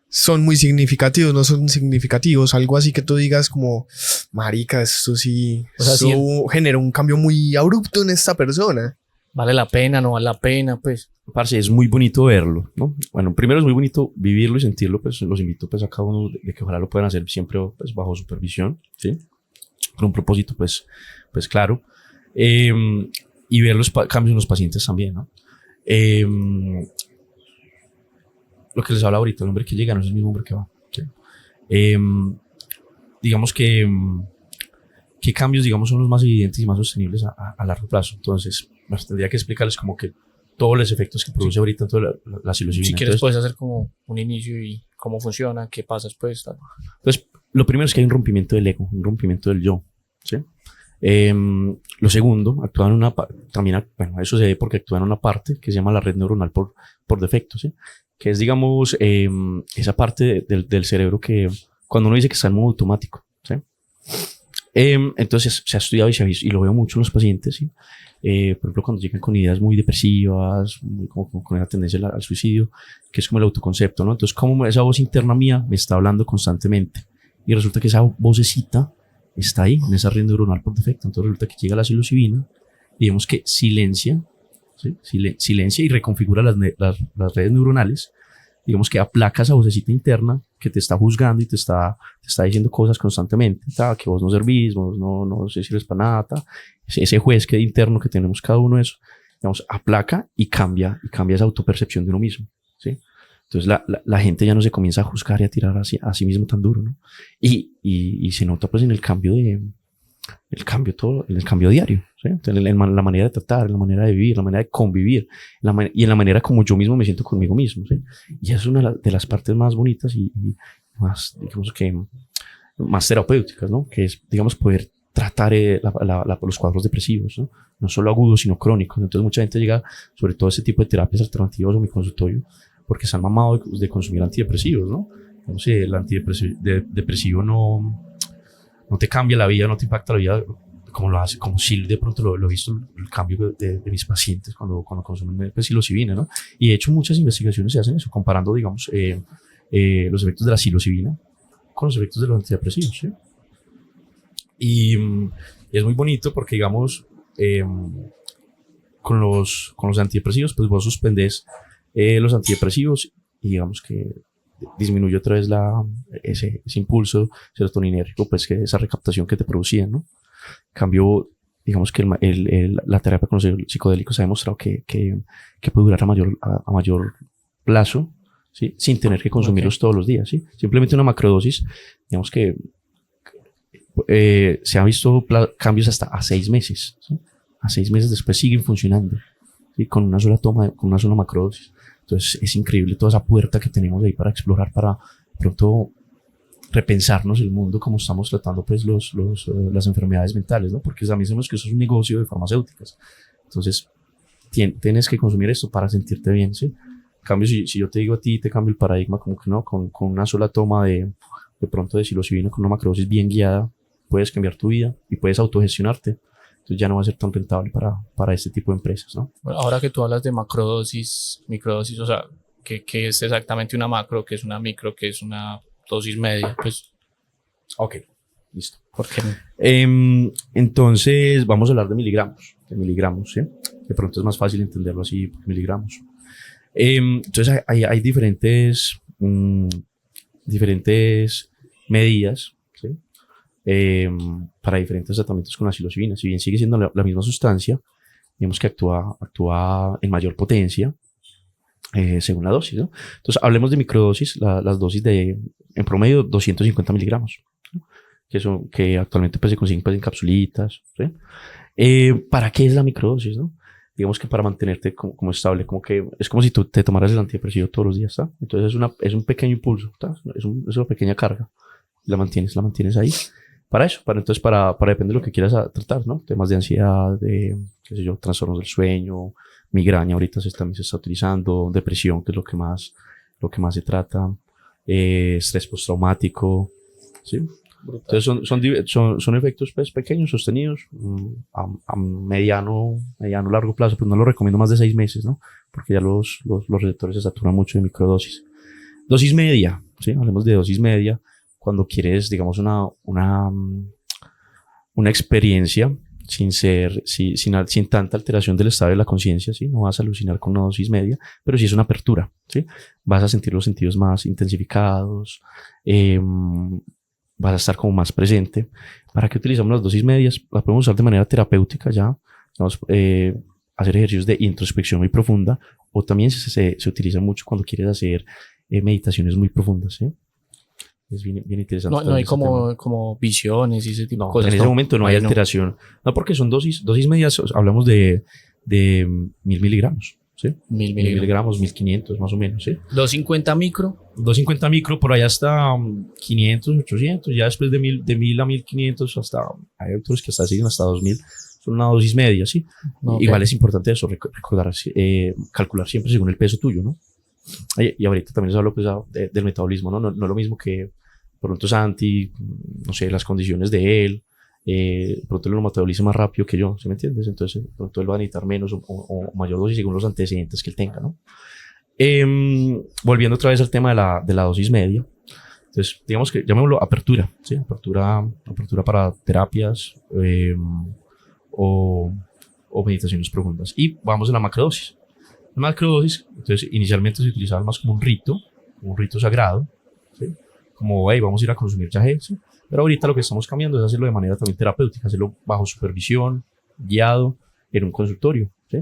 son muy significativos, no son significativos? Algo así que tú digas como, marica, esto sí, O sea, esto sí. generó un cambio muy abrupto en esta persona. ¿Vale la pena? ¿No vale la pena? Pues Parce, es muy bonito verlo, ¿no? Bueno, primero es muy bonito vivirlo y sentirlo, pues los invito pues a cada uno de que ojalá lo puedan hacer siempre pues bajo supervisión, ¿sí? Con un propósito pues claro. Y ver los cambios en los pacientes también, ¿no? Lo que les habla ahorita, el hombre que llega no es el mismo hombre que va, ¿sí? Digamos que qué cambios, digamos, son los más evidentes y más sostenibles a largo plazo. Entonces, pues, tendría que explicarles como que todos los efectos que produce ahorita toda la psilocibina. si quieres Entonces, puedes hacer como un inicio y cómo funciona, qué pasa después, tal. entonces, lo primero es que hay un rompimiento del ego, un rompimiento del yo, ¿sí? Lo segundo, actúa en una también, bueno, eso se ve porque actúa en una parte que se llama la red neuronal por defecto, ¿sí? Que es, digamos, esa parte del cerebro que cuando uno dice que está en modo automático, ¿sí? Entonces se ha estudiado y se ha visto, y lo veo mucho en los pacientes, ¿sí? Por ejemplo, cuando llegan con ideas muy depresivas, como con una tendencia al suicidio, que es como el autoconcepto, ¿no? Entonces, como esa voz interna mía me está hablando constantemente, y resulta que esa vocecita está ahí, en esa red neuronal por defecto. Entonces resulta que llega la psilocibina, digamos que silencia, ¿sí? Silencia y reconfigura las redes neuronales, digamos que aplaca esa vocecita interna que te está juzgando y te está diciendo cosas constantemente, que vos no servís, vos no sé si eres para nada, ese juez que interno que tenemos cada uno de eso, digamos, aplaca y cambia esa autopercepción de uno mismo, ¿sí? Entonces la gente ya no se comienza a juzgar y a tirar a sí mismo tan duro, ¿no? Y se nota pues en el cambio en el cambio diario, ¿sí? Entonces, en la manera de tratar, en la manera de vivir, la manera de convivir, y en la manera como yo mismo me siento conmigo mismo, ¿sí? Y es una de las partes más bonitas y más, digamos que, más terapéuticas, ¿no? Que es, digamos, poder tratar los cuadros depresivos, ¿no? No solo agudos, sino crónicos. Entonces, mucha gente llega, sobre todo a ese tipo de terapias alternativas o mi consultorio, porque se han mamado de consumir antidepresivos, ¿no? Entonces, el antidepresivo no te cambia la vida, no te impacta la vida como lo hace, como si de pronto lo he visto el cambio de mis pacientes cuando consumen psilocibina, ¿no? Y de hecho muchas investigaciones se hacen eso, comparando, digamos, los efectos de la psilocibina con los efectos de los antidepresivos, ¿sí? Y es muy bonito porque, digamos, con los antidepresivos, pues vos suspendés los antidepresivos y digamos que disminuye otra vez ese impulso serotoninérgico, pues que esa recaptación que te producía, ¿no? En cambio, digamos que la terapia con los psicodélicos ha demostrado que puede durar a mayor plazo, ¿sí? Sin tener que consumirlos todos los días, ¿sí? Simplemente una macrodosis, digamos que se han visto cambios hasta a 6 meses, ¿sí? A 6 meses después siguen funcionando, ¿sí? Con una sola toma, con una sola macrodosis. Entonces es increíble toda esa puerta que tenemos ahí para explorar, para pronto repensarnos el mundo como estamos tratando pues las enfermedades mentales, ¿no? Porque también sabemos que eso es un negocio de farmacéuticas. Entonces tienes que consumir esto para sentirte bien, ¿sí? En cambio, si yo te digo a ti, te cambio el paradigma, como que no, con una sola toma de pronto de psilocibina con una macrodosis bien guiada, puedes cambiar tu vida y puedes autogestionarte. Entonces ya no va a ser tan rentable para este tipo de empresas, ¿no? Bueno, ahora que tú hablas de macrodosis, microdosis, o sea, ¿qué es exactamente una macro, qué es una micro, qué es una dosis media? Pues, Ok, listo. ¿por qué no? Entonces vamos a hablar de miligramos, ¿sí? De pronto es más fácil entenderlo así, por miligramos. Entonces hay diferentes medidas, ¿sí? Para diferentes tratamientos con la psilocibina. Si bien sigue siendo la misma sustancia, digamos que actúa en mayor potencia según la dosis, ¿no? Entonces hablemos de microdosis, las dosis en promedio 250 miligramos, ¿no? Que actualmente pues, se consiguen pues, en capsulitas, ¿sí? ¿Para qué es la microdosis, no? Digamos que para mantenerte como estable, como que es como si tú te tomaras el antidepresivo todos los días, ¿está? Entonces es un pequeño impulso, ¿está? Es una pequeña carga, la mantienes ahí, para eso, para depende de lo que quieras tratar, ¿no? Temas de ansiedad, de, qué sé yo, trastornos del sueño, migraña ahorita también se está utilizando, depresión, que es lo que más se trata, estrés postraumático, ¿sí? Entonces son efectos pues, pequeños, sostenidos, a mediano, largo plazo, pues no lo recomiendo más de 6 meses, ¿no? Porque ya los receptores se saturan mucho de microdosis. Dosis media, ¿sí? Hablemos de dosis media, cuando quieres, digamos, una experiencia sin tanta alteración del estado de la conciencia, ¿sí? No vas a alucinar con una dosis media, pero sí es una apertura, ¿sí? Vas a sentir los sentidos más intensificados, vas a estar como más presente. ¿Para qué utilizamos las dosis medias? Las podemos usar de manera terapéutica ya, vamos, hacer ejercicios de introspección muy profunda, o también se utiliza mucho cuando quieres hacer meditaciones muy profundas, ¿sí? Es bien interesante. No hay como visiones y ese tipo de cosas. En ese momento no hay alteración. No, porque son dosis medias, hablamos de 1000 miligramos, ¿sí? 1000 miligramos, 1500 más o menos, ¿sí? 250 micro. 250 micro, por allá hasta 500, 800, ya después de 1000 a 1500, hay autores que hasta siguen hasta 2000, son una dosis media, ¿sí? Okay. Igual es importante eso, recordar, calcular siempre según el peso tuyo, ¿no? Y ahorita también les hablo pues, del metabolismo, ¿no? No lo mismo que pronto Santi, no sé, las condiciones de él, pronto él lo metaboliza más rápido que yo, ¿sí me entiendes? Entonces pronto él va a necesitar menos o mayor dosis según los antecedentes que él tenga, ¿no? Volviendo otra vez al tema de la dosis media, entonces digamos que llamémoslo apertura, ¿sí? Apertura para terapias o meditaciones profundas. Y vamos a la macrodosis. La macrodosis, entonces inicialmente se utilizaba más como un rito sagrado, ¿sí? Como, hey, vamos a ir a consumir yagé, ¿sí? Pero ahorita lo que estamos cambiando es hacerlo de manera también terapéutica, hacerlo bajo supervisión, guiado, en un consultorio, ¿sí?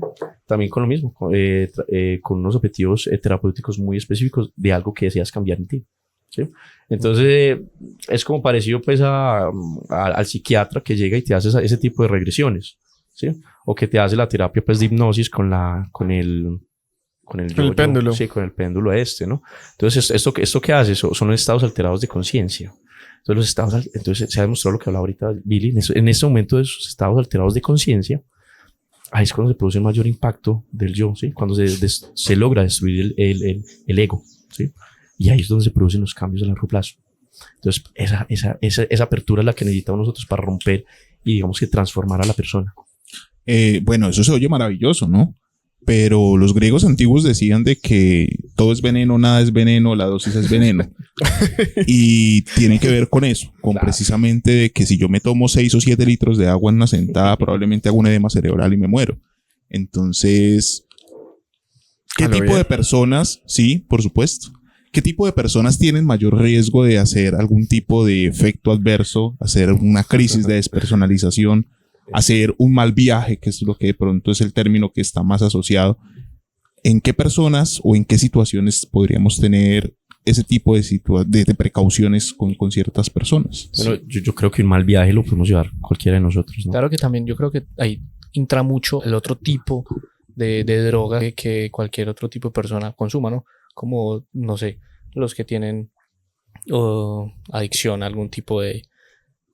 También con lo mismo, con unos objetivos terapéuticos muy específicos de algo que deseas cambiar en ti, ¿sí? Entonces, es como parecido pues al psiquiatra que llega y te hace ese tipo de regresiones, ¿sí? O que te hace la terapia pues de hipnosis con el péndulo. Sí, con el péndulo ¿no? Entonces, esto que hace son estados alterados de conciencia. Entonces se ha demostrado lo que hablaba ahorita Billy, en ese momento de esos estados alterados de conciencia, ahí es cuando se produce el mayor impacto del yo, ¿sí? Cuando se logra destruir el ego, ¿sí? Y ahí es donde se producen los cambios a largo plazo. Entonces, esa apertura es la que necesitamos nosotros para romper y digamos que transformar a la persona. Bueno, eso se oye maravilloso, ¿no? Pero los griegos antiguos decían de que todo es veneno, nada es veneno, la dosis es veneno. Y tiene que ver con eso, con precisamente de que si yo me tomo 6 o 7 litros de agua en una sentada, probablemente hago un edema cerebral y me muero. Entonces, ¿qué tipo de personas? Sí, por supuesto. ¿Qué tipo de personas tienen mayor riesgo de hacer algún tipo de efecto adverso, hacer una crisis de despersonalización, hacer un mal viaje, que es lo que de pronto es el término que está más asociado? ¿En qué personas o en qué situaciones podríamos tener ese tipo de precauciones con ciertas personas? Bueno, yo creo que un mal viaje lo podemos llevar cualquiera de nosotros, ¿no? Claro que también yo creo que ahí entra mucho el otro tipo de droga que cualquier otro tipo de persona consuma, ¿no? Como, no sé, los que tienen adicción a algún tipo de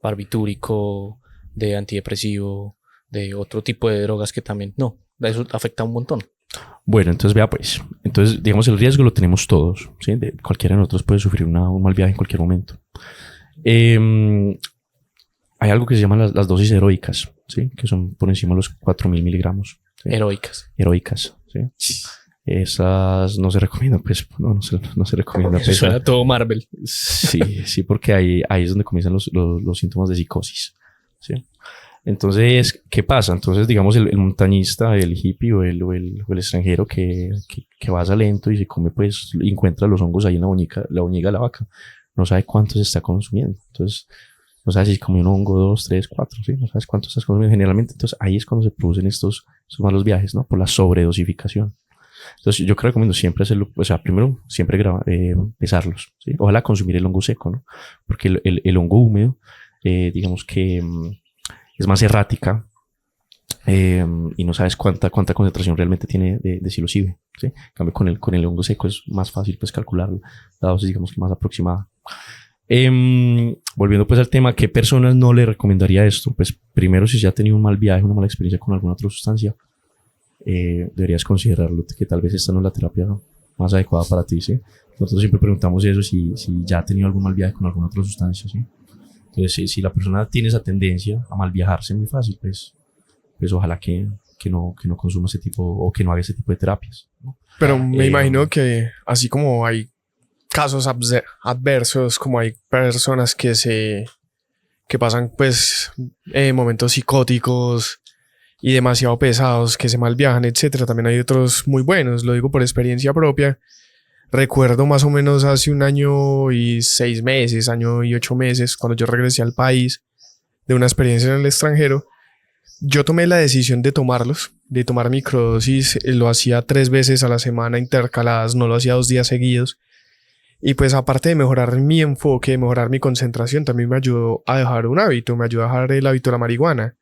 barbitúrico, de antidepresivo, de otro tipo de drogas que también, no, eso afecta un montón. Bueno, entonces vea pues, entonces digamos el riesgo lo tenemos todos, ¿sí? Cualquiera de nosotros puede sufrir un mal viaje en cualquier momento. Hay algo que se llama las dosis heroicas, ¿sí? Que son por encima de los 4000 miligramos. ¿Sí? Heroicas, ¿sí? Esas no se recomiendan, pues, no se recomienda. Eso suena todo Marvel. Sí, porque ahí es donde comienzan los síntomas de psicosis, ¿sí? Entonces, ¿qué pasa? Entonces, digamos, el montañista, el hippie o el extranjero que va lento y se come, pues, encuentra los hongos ahí en la boñiga de la vaca. No sabe cuánto se está consumiendo. Entonces, no sabes si comió un hongo, 2, 3, 4, ¿sí? No sabes cuánto estás consumiendo generalmente. Entonces, ahí es cuando se producen estos malos viajes, ¿no? Por la sobredosificación. Entonces, yo recomiendo siempre hacerlo, o sea, primero, siempre pesarlos, ¿sí? Ojalá consumir el hongo seco, ¿no? Porque el hongo húmedo, digamos que es más errática y no sabes cuánta concentración realmente tiene de psilocibe, ¿sí? En cambio, con el hongo seco es más fácil, pues, calcular la dosis, digamos que más aproximada. Volviendo pues al tema, ¿qué personas no le recomendaría esto? Pues primero, si ya ha tenido un mal viaje, una mala experiencia con alguna otra sustancia, deberías considerarlo, que tal vez esta no es la terapia más adecuada para ti, ¿sí? Nosotros siempre preguntamos eso, si ya ha tenido algún mal viaje con alguna otra sustancia, ¿sí? Entonces, si la persona tiene esa tendencia a mal viajarse muy fácil, pues ojalá que no consuma ese tipo o que no haga ese tipo de terapias, ¿no? Pero me imagino que así como hay casos adversos, como hay personas que pasan pues momentos psicóticos y demasiado pesados, que se mal viajan, etcétera, también hay otros muy buenos, lo digo por experiencia propia. Recuerdo más o menos hace 1 año y 6 meses, 1 año y 8 meses, cuando yo regresé al país de una experiencia en el extranjero, yo tomé la decisión de tomar microdosis. Lo hacía 3 veces a la semana intercaladas, no lo hacía 2 días seguidos. Y pues aparte de mejorar mi enfoque, mejorar mi concentración, también me ayudó a dejar un hábito, me ayudó a dejar el hábito de la marihuana.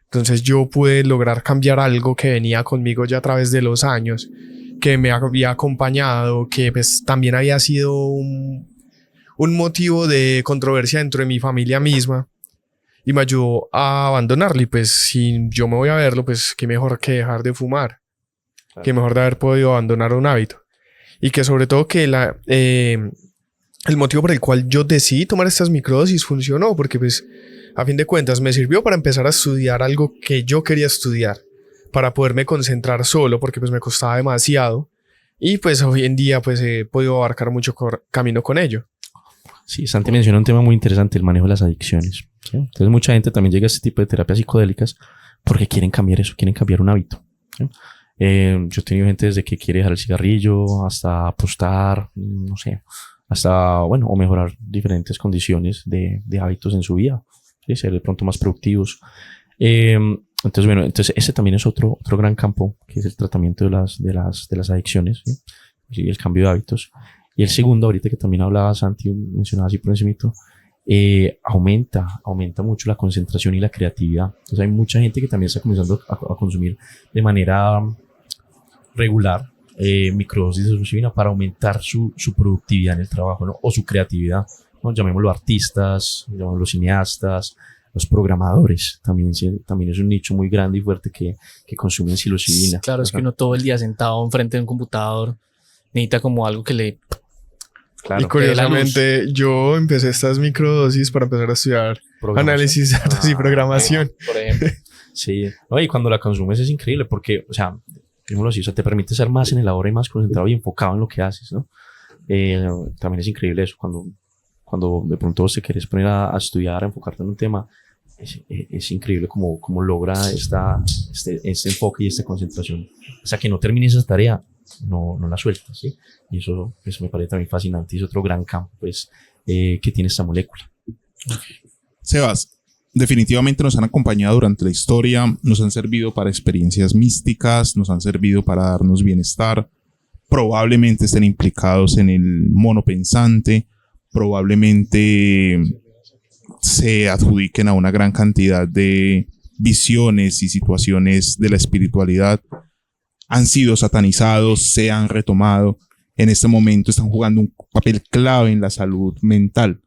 Entonces yo pude lograr cambiar algo que venía conmigo ya a través de los años, que me había acompañado, que pues también había sido un motivo de controversia dentro de mi familia misma. Y me ayudó a abandonarlo. Y pues si yo me voy a verlo, pues qué mejor que dejar de fumar. Claro. Qué mejor de haber podido abandonar un hábito. Y que sobre todo que el motivo por el cual yo decidí tomar estas microdosis funcionó. Porque pues a fin de cuentas me sirvió para empezar a estudiar algo que yo quería estudiar. Para poderme concentrar solo, porque pues me costaba demasiado. Y pues hoy en día pues he podido abarcar mucho camino con ello. Sí, Santi menciona un tema muy interesante, el manejo de las adicciones, ¿sí? Entonces mucha gente también llega a este tipo de terapias psicodélicas porque quieren cambiar eso, quieren cambiar un hábito, ¿sí? Yo he tenido gente desde que quiere dejar el cigarrillo hasta apostar, no sé, hasta, bueno, o mejorar diferentes condiciones de hábitos en su vida, ¿sí? Ser de pronto más productivos. Entonces, bueno, ese también es otro gran campo, que es el tratamiento de las adicciones, ¿sí? Y el cambio de hábitos. Y el segundo, ahorita que también hablaba Santi, mencionaba así por encimito, aumenta mucho la concentración y la creatividad. Entonces hay mucha gente que también está comenzando a consumir de manera regular microdosis de psilocibina para aumentar su productividad en el trabajo, ¿no? O su creatividad, ¿no? Llamémoslo artistas, llamémoslo cineastas, los programadores. También es un nicho muy grande y fuerte que consumen psilocibina. Claro, es que uno todo el día sentado enfrente de un computador necesita como algo que le... Claro. Y curiosamente yo empecé estas microdosis para empezar a estudiar análisis de datos y programación. Por ejemplo. Sí, no, y cuando la consumes es increíble porque, o sea, digámoslo así, o sea, te permite ser más en el ahora y más concentrado y enfocado en lo que haces, ¿no? También es increíble eso, cuando de pronto te quieres poner a estudiar, a enfocarte en un tema, es increíble cómo logra este enfoque y esta concentración. O sea, que no termines esa tarea, no la sueltas, ¿sí? Y eso me parece también fascinante y es otro gran campo, pues, que tiene esta molécula. Sebas, definitivamente nos han acompañado durante la historia, nos han servido para experiencias místicas, nos han servido para darnos bienestar, probablemente estén implicados en el mono pensante, probablemente se adjudiquen a una gran cantidad de visiones y situaciones de la espiritualidad. Han sido satanizados, se han retomado. En este momento están jugando un papel clave en la salud mental.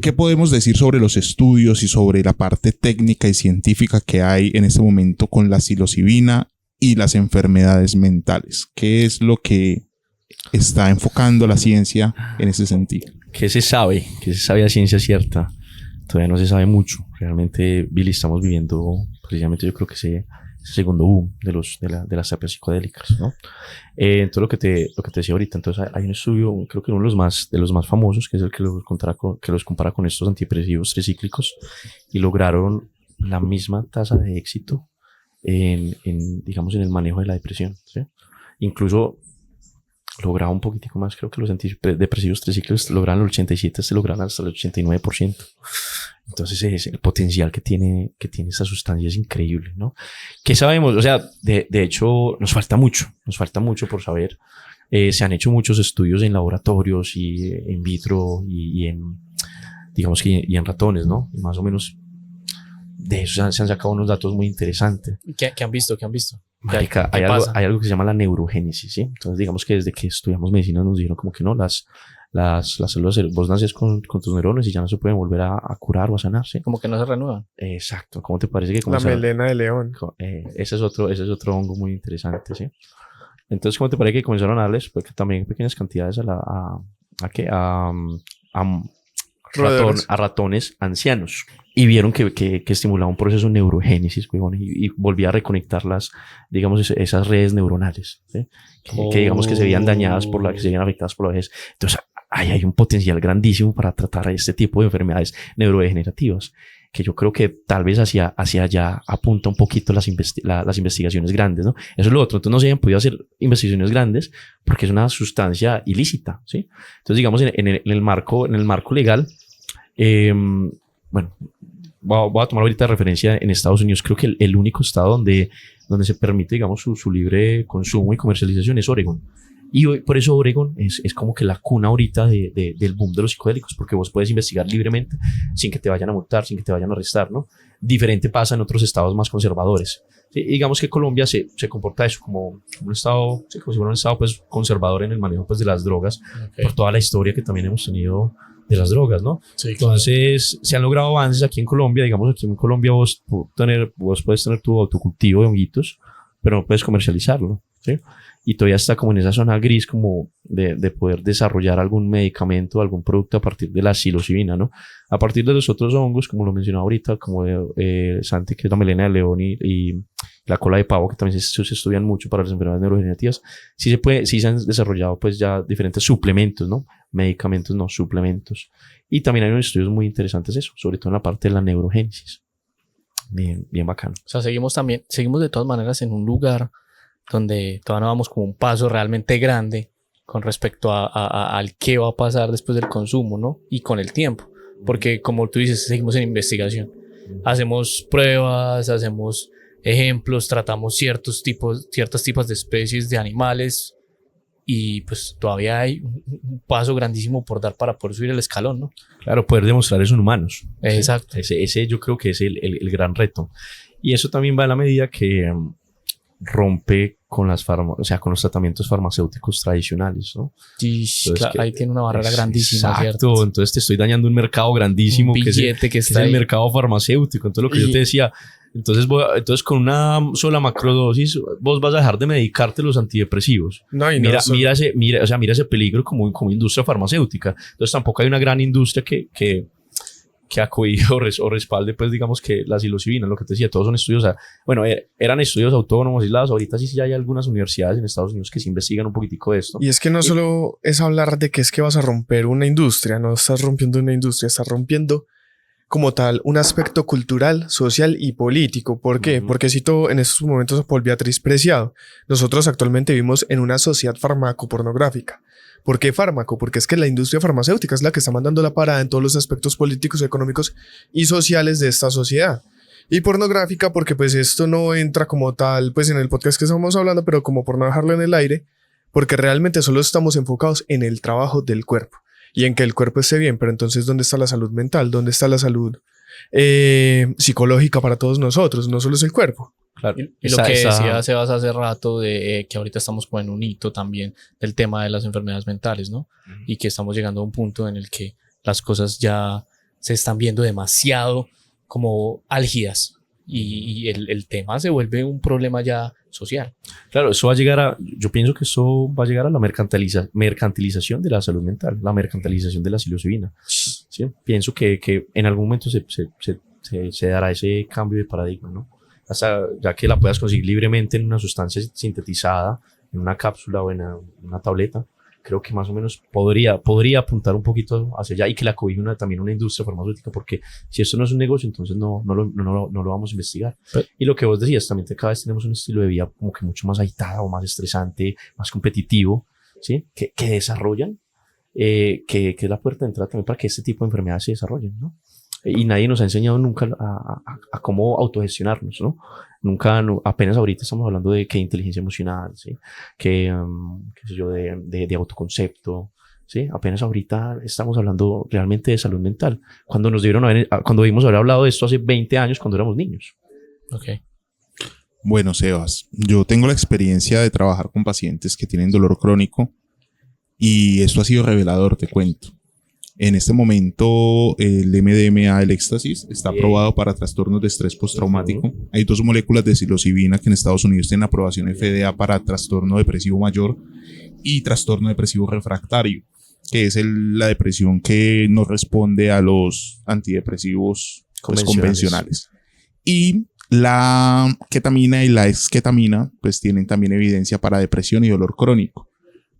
¿Qué podemos decir sobre los estudios y sobre la parte técnica y científica que hay en este momento con la psilocibina y las enfermedades mentales? ¿Qué es lo que está enfocando la ciencia en ese sentido? ¿Qué se sabe? ¿Qué se sabe a ciencia cierta? Todavía no se sabe mucho. Realmente, Billy, estamos viviendo precisamente, yo creo que ese segundo boom de las terapias psicodélicas, ¿no? Entonces lo que te decía ahorita, entonces hay un estudio, creo que uno de los más famosos, que es el que los compara con estos antidepresivos tricíclicos, y lograron la misma tasa de éxito digamos, en el manejo de la depresión, ¿sí? Incluso lograba un poquitico más, creo que los antidepresivos tricíclicos lograron el 87%, lograron hasta el 89%. Entonces el potencial que tiene esta sustancia es increíble, ¿no? ¿Qué sabemos? O sea, de hecho nos falta mucho por saber. Se han hecho muchos estudios en laboratorios y in vitro y en, digamos que y en ratones, ¿no? Y más o menos de eso se han sacado unos datos muy interesantes. ¿Qué han visto? Marica, hay algo que se llama la neurogénesis, ¿sí? Entonces digamos que desde que estudiamos medicina nos dijeron como que no, las las células, vos naces con tus neuronas y ya no se pueden volver a curar o a sanar, ¿sí? Como que no se renuevan. Exacto. ¿Cómo te parece que La comenzaron? melena de león. Ese es otro hongo muy interesante, ¿sí? Entonces, ¿cómo te parece que comenzaron a darles pues, también pequeñas cantidades a ratones ancianos? Y vieron que estimulaba un proceso de neurogénesis, huevón, y volvía a reconectar digamos, esas redes neuronales, ¿sí? Que digamos que se veían dañadas que se veían afectadas por la vejez. Entonces, ahí hay un potencial grandísimo para tratar este tipo de enfermedades neurodegenerativas, que yo creo que tal vez hacia allá apunta un poquito las investigaciones grandes, ¿no? Eso es lo otro. Entonces no se hayan podido hacer investigaciones grandes porque es una sustancia ilícita, ¿sí? Entonces, digamos, en el marco legal, bueno, voy a tomar ahorita de referencia en Estados Unidos. Creo que el único estado donde se permite, digamos, su libre consumo y comercialización es Oregon. Y hoy, por eso Oregon es como que la cuna ahorita del boom de los psicodélicos, porque vos puedes investigar libremente sin que te vayan a multar, sin que te vayan a arrestar, ¿no? Diferente pasa en otros estados más conservadores. Sí, digamos que Colombia se comporta eso como un estado, sí, como si fuera un estado pues, conservador en el manejo pues, de las drogas, por toda la historia que también hemos tenido de las drogas, ¿no? Sí, entonces se han logrado avances aquí en Colombia. Digamos, aquí en Colombia vos puedes tener tu autocultivo de honguitos, pero no puedes comercializarlo, ¿sí? Y todavía está como en esa zona gris como de poder desarrollar algún medicamento, algún producto a partir de la psilocibina, ¿no? A partir de los otros hongos, como lo mencionaba ahorita, como Santi, que es la melena de león y la cola de pavo, que también se estudian mucho para las enfermedades neurodegenerativas, sí se han desarrollado pues ya diferentes suplementos, ¿no? Medicamentos, no, suplementos. Y también hay unos estudios muy interesantes eso, sobre todo en la parte de la neurogénesis. Bien, bien bacano. O sea, seguimos de todas maneras en un lugar donde todavía no vamos como un paso realmente grande con respecto al qué va a pasar después del consumo, ¿no? Y con el tiempo. Porque como tú dices, seguimos en investigación. Hacemos pruebas, hacemos ejemplos, tratamos ciertos tipos de especies de animales y pues todavía hay un paso grandísimo por dar para poder subir el escalón, ¿no? Claro, poder demostrar eso en humanos. Exacto. Ese yo creo que es el gran reto. Y eso también va en la medida que rompe con con los tratamientos farmacéuticos tradicionales, ¿no? Sí, claro, ahí tiene una barrera grandísima, exacto, ¿cierto? Entonces te estoy dañando un mercado grandísimo, un billete que está es ahí. el mercado farmacéutico. Entonces lo que yo te decía, entonces con una sola macrodosis vos vas a dejar de medicarte los antidepresivos. No, y mira no, ese peligro como industria farmacéutica. Entonces tampoco hay una gran industria que acogía o respalde, pues digamos que la psilocibina, lo que te decía, todos son estudios, bueno, eran estudios autónomos aislados. Ahorita sí hay algunas universidades en Estados Unidos que se investigan un poquitico de esto. Y es que no solo es hablar de que es que vas a romper una industria, no estás rompiendo una industria, estás rompiendo como tal un aspecto cultural, social y político. ¿Por qué? Porque cito en estos momentos a Paul Beatriz Preciado. Nosotros actualmente vivimos en una sociedad farmacopornográfica. ¿Por qué fármaco? Porque es que la industria farmacéutica es la que está mandando la parada en todos los aspectos políticos, económicos y sociales de esta sociedad. Y pornográfica porque pues esto no entra como tal pues en el podcast que estamos hablando, pero como por no dejarlo en el aire, porque realmente solo estamos enfocados en el trabajo del cuerpo y en que el cuerpo esté bien. Pero entonces, ¿dónde está la salud mental? ¿Dónde está la salud psicológica para todos nosotros? No solo es el cuerpo. Claro. Y lo que decía Sebas hace rato de que ahorita estamos como en un hito también del tema de las enfermedades mentales, ¿no? Y que estamos llegando a un punto en el que las cosas ya se están viendo demasiado como álgidas y el tema se vuelve un problema ya social. Claro, eso va a llegar yo pienso que eso va a llegar a la mercantilización de la salud mental, la mercantilización de la psilocibina. ¿Sí? Pienso que en algún momento se dará ese cambio de paradigma, ¿no? Hasta ya que la puedas conseguir libremente en una sustancia sintetizada, en una cápsula o en una tableta, creo que más o menos podría apuntar un poquito hacia allá y que la cobije también una industria farmacéutica, porque si esto no es un negocio, entonces no lo vamos a investigar. Y lo que vos decías, también cada vez tenemos un estilo de vida como que mucho más agitado, más estresante, más competitivo, ¿sí? Que desarrollan, que es la puerta de entrada también para que este tipo de enfermedades se desarrollen, ¿no? Y nadie nos ha enseñado nunca a cómo autogestionarnos, ¿no? Apenas ahorita estamos hablando de que inteligencia emocional, ¿sí? Qué sé yo, de autoconcepto, ¿sí? Apenas ahorita estamos hablando realmente de salud mental. Cuando debimos haber hablado de esto hace 20 años cuando éramos niños. Ok. Bueno, Sebas, yo tengo la experiencia de trabajar con pacientes que tienen dolor crónico Y esto ha sido revelador, te cuento. En este momento, el MDMA, el éxtasis, está aprobado para trastornos de estrés postraumático. Hay 2 moléculas de psilocibina que en Estados Unidos tienen aprobación FDA para trastorno depresivo mayor y trastorno depresivo refractario, que es la depresión que no responde a los antidepresivos pues, convencionales. Y la ketamina y la esketamina pues tienen también evidencia para depresión y dolor crónico.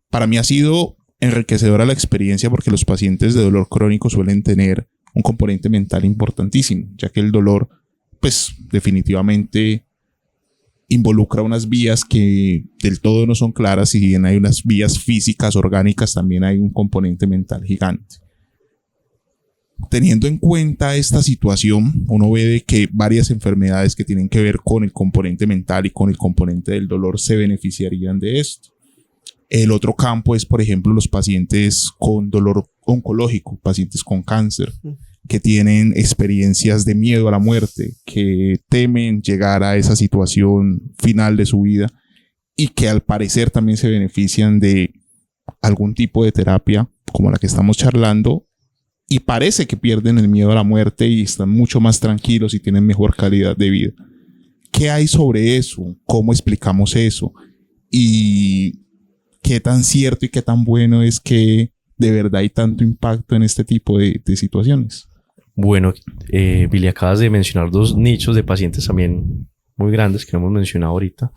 Para mí ha sido enriquecedora la experiencia porque los pacientes de dolor crónico suelen tener un componente mental importantísimo, ya que el dolor, pues definitivamente involucra unas vías que del todo no son claras. Si bien hay unas vías físicas, orgánicas, también hay un componente mental gigante. Teniendo en cuenta esta situación, uno ve de que varias enfermedades que tienen que ver con el componente mental y con el componente del dolor se beneficiarían de esto. El otro campo es, por ejemplo, los pacientes con dolor oncológico, pacientes con cáncer, que tienen experiencias de miedo a la muerte, que temen llegar a esa situación final de su vida y que al parecer también se benefician de algún tipo de terapia como la que estamos charlando y parece que pierden el miedo a la muerte y están mucho más tranquilos y tienen mejor calidad de vida. ¿Qué hay sobre eso? ¿Cómo explicamos eso? Y qué tan cierto y qué tan bueno es que de verdad hay tanto impacto en este tipo de situaciones. Bueno, Billy, acabas de mencionar 2 nichos de pacientes también muy grandes que no hemos mencionado ahorita,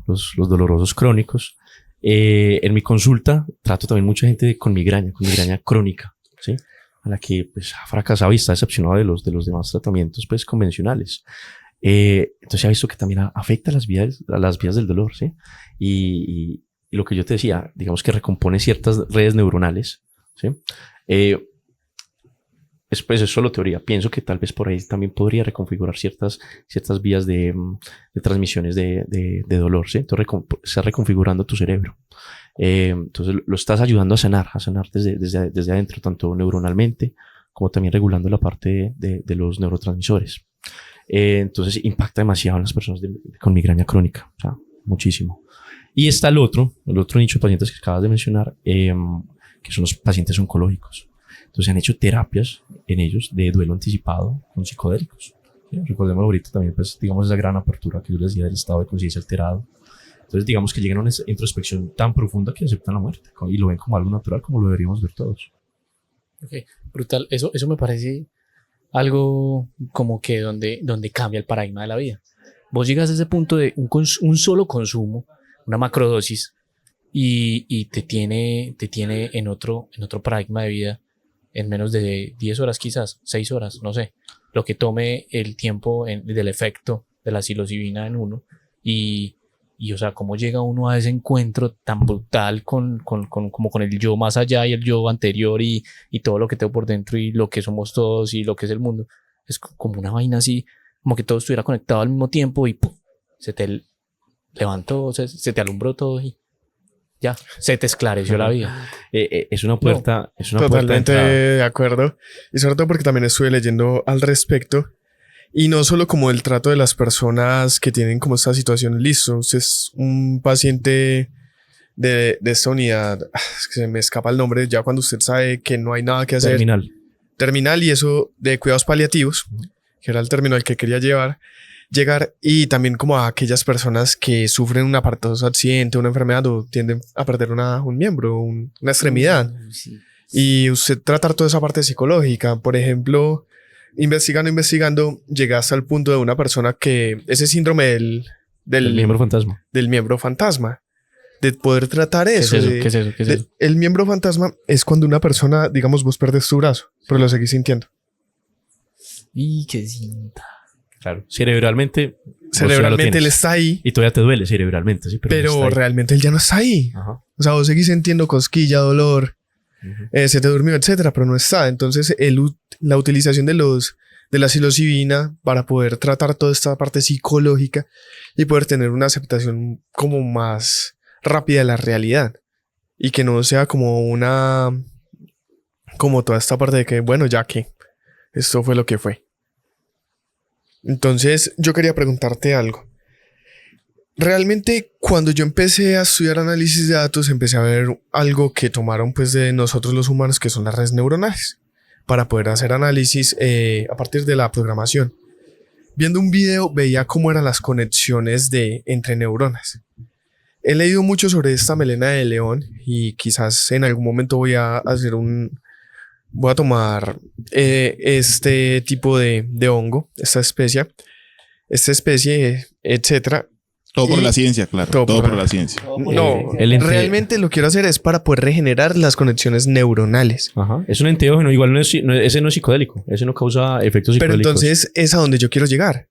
los dolorosos crónicos. En mi consulta trato también mucha gente con migraña crónica, ¿sí? A la que pues, ha fracasado y está decepcionado de los demás tratamientos pues, convencionales. Entonces se ha visto que también afecta las vías del dolor, ¿sí? Y lo que yo te decía, digamos que recompone ciertas redes neuronales, ¿sí? Pues es solo teoría. Pienso que tal vez por ahí también podría reconfigurar ciertas vías de transmisiones de dolor, ¿sí? Entonces está reconfigurando tu cerebro. Entonces lo estás ayudando a sanar desde adentro, tanto neuronalmente como también regulando la parte de los neurotransmisores. Entonces impacta demasiado en las personas con migraña crónica, o sea, muchísimo. Y está el otro nicho de pacientes que acabas de mencionar, que son los pacientes oncológicos. Entonces se han hecho terapias en ellos de duelo anticipado con psicodélicos. ¿Sí? Recordemos ahorita también, pues, digamos, esa gran apertura que yo les decía del estado de conciencia alterado. Entonces, digamos que llegan a una introspección tan profunda que aceptan la muerte y lo ven como algo natural, como lo deberíamos ver todos. Ok, brutal. Eso me parece algo como que donde cambia el paradigma de la vida. Vos llegas a ese punto de un solo consumo, una macrodosis, y te tiene en otro paradigma de vida en menos de 10 horas, quizás 6 horas, no sé, lo que tome el tiempo del efecto de la psilocibina en uno y o sea, cómo llega uno a ese encuentro tan brutal como con el yo más allá y el yo anterior y todo lo que tengo por dentro y lo que somos todos y lo que es el mundo. Es como una vaina así, como que todo estuviera conectado al mismo tiempo y ¡pum! Se te levantó, se te alumbró todo y ya, se te esclareció la vida. Es una puerta. Es una Totalmente puerta de de acuerdo. Y sobre todo porque también estuve leyendo al respecto. Y no solo como el trato de las personas que tienen como esta situación. Listo, usted es un paciente de esta unidad. Es que se me escapa el nombre. Ya cuando usted sabe que no hay nada que hacer. Terminal y eso de cuidados paliativos, que era el término al que quería llegar. Y también como a aquellas personas que sufren un aparatoso accidente, una enfermedad o tienden a perder un miembro, una extremidad. Sí. Y usted tratar toda esa parte psicológica. Por ejemplo, investigando, llegaste al punto de una persona que ese síndrome del miembro fantasma. Del miembro fantasma. De poder tratar eso. ¿Qué es eso? El miembro fantasma es cuando una persona, digamos, vos perdés tu brazo, pero lo seguís sintiendo. Y qué cinta. Claro, cerebralmente Él está ahí. Y todavía te duele cerebralmente, sí, pero realmente él ya no está ahí. Ajá. O sea, vos seguís sintiendo cosquilla, dolor, se te durmió, etcétera, pero no está. Entonces, la utilización de la psilocibina para poder tratar toda esta parte psicológica y poder tener una aceptación como más rápida de la realidad y que no sea como toda esta parte de que, bueno, ya que esto fue lo que fue. Entonces, yo quería preguntarte algo. realmente cuando yo empecé a estudiar análisis de datos, empecé a ver algo que tomaron pues de nosotros los humanos, que son las redes neuronales, para poder hacer análisis a partir de la programación. Viendo un video veía cómo eran las conexiones entre neuronas. He leído mucho sobre esta melena de león y quizás en algún momento voy a tomar este tipo de hongo, esta especie, etcétera. Todo por Y la ciencia, claro. todo Todo por por la- la ciencia. No, el realmente lo quiero hacer es para poder regenerar las conexiones neuronales. Ajá. Es un enteógeno, igual ese no es psicodélico, ese no causa efectos Pero psicodélicos. entonces es a donde yo quiero llegar.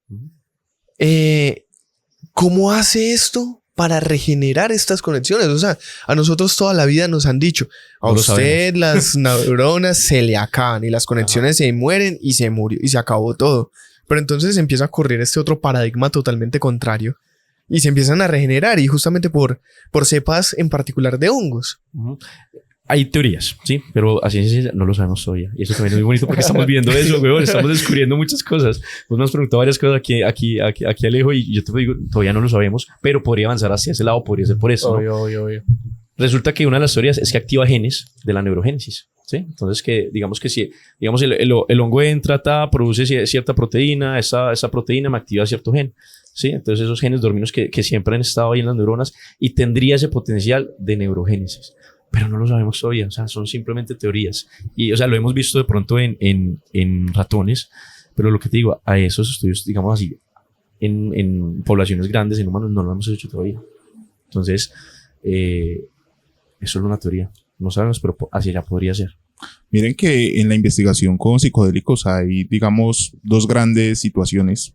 ¿Cómo hace esto para regenerar estas conexiones? O sea, a nosotros toda la vida nos han dicho, a No lo usted las neuronas se le acaban y las conexiones se mueren y se murió y se acabó todo. Pero entonces empieza a ocurrir este otro paradigma totalmente contrario y se empiezan a regenerar y justamente por cepas en particular de hongos. Ujú. Hay teorías, sí, pero a ciencia cierta no lo sabemos todavía. Y eso también es muy bonito porque estamos viendo eso, weón. Estamos descubriendo muchas cosas. Vos me has preguntado varias cosas aquí Alejo, y yo te digo, todavía no lo sabemos, pero podría avanzar hacia ese lado, podría ser por eso, ¿no? Obvio. Resulta que una de las teorías es que activa genes de la neurogénesis, ¿sí? Entonces, que digamos que si digamos el hongo entra, produce cierta proteína, esa proteína me activa cierto gen, ¿sí? Entonces, esos genes dormidos que siempre han estado ahí en las neuronas y tendría ese potencial de neurogénesis. Pero no lo sabemos todavía, o sea, son simplemente teorías. Y, o sea, lo hemos visto de pronto en ratones, pero lo que te digo, a esos estudios, digamos así, en poblaciones grandes, en humanos, no lo hemos hecho todavía. Entonces, eso es una teoría. No sabemos, pero así ya podría ser. Miren que en la investigación con psicodélicos hay, digamos, dos grandes situaciones.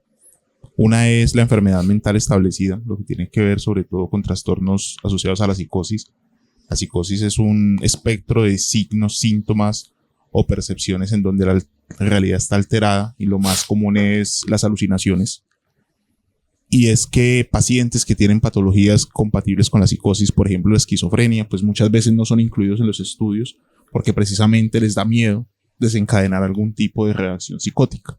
Una es la enfermedad mental establecida, lo que tiene que ver sobre todo con trastornos asociados a la psicosis. La psicosis es un espectro de signos, síntomas o percepciones en donde la realidad está alterada y lo más común es las alucinaciones. Y es que pacientes que tienen patologías compatibles con la psicosis, por ejemplo la esquizofrenia, pues muchas veces no son incluidos en los estudios porque precisamente les da miedo desencadenar algún tipo de reacción psicótica.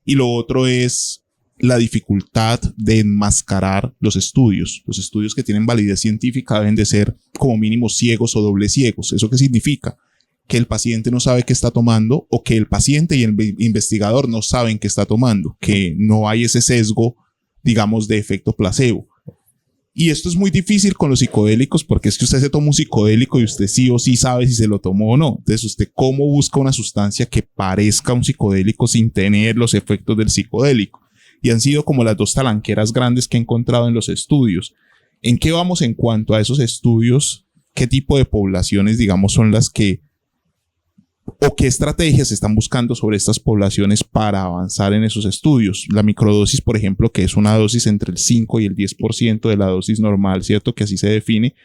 Y lo otro es la dificultad de enmascarar los estudios. Los estudios que tienen validez científica deben de ser como mínimo ciegos o doble ciegos. ¿Eso qué significa? Que el paciente no sabe qué está tomando o que el paciente y el investigador no saben qué está tomando, que no hay ese sesgo, digamos, de efecto placebo. Y esto es muy difícil con los psicodélicos porque es que usted se toma un psicodélico y usted sí o sí sabe si se lo tomó o no. Entonces, ¿usted cómo busca una sustancia que parezca un psicodélico sin tener los efectos del psicodélico? Y han sido como las dos talanqueras grandes que he encontrado en los estudios. ¿En qué vamos en cuanto a esos estudios? ¿Qué tipo de poblaciones, digamos, son las que, o qué estrategias están buscando sobre estas poblaciones para avanzar en esos estudios? La microdosis, por ejemplo, que es una dosis entre el 5 y el 10% de la dosis normal, ¿cierto? Que así se define,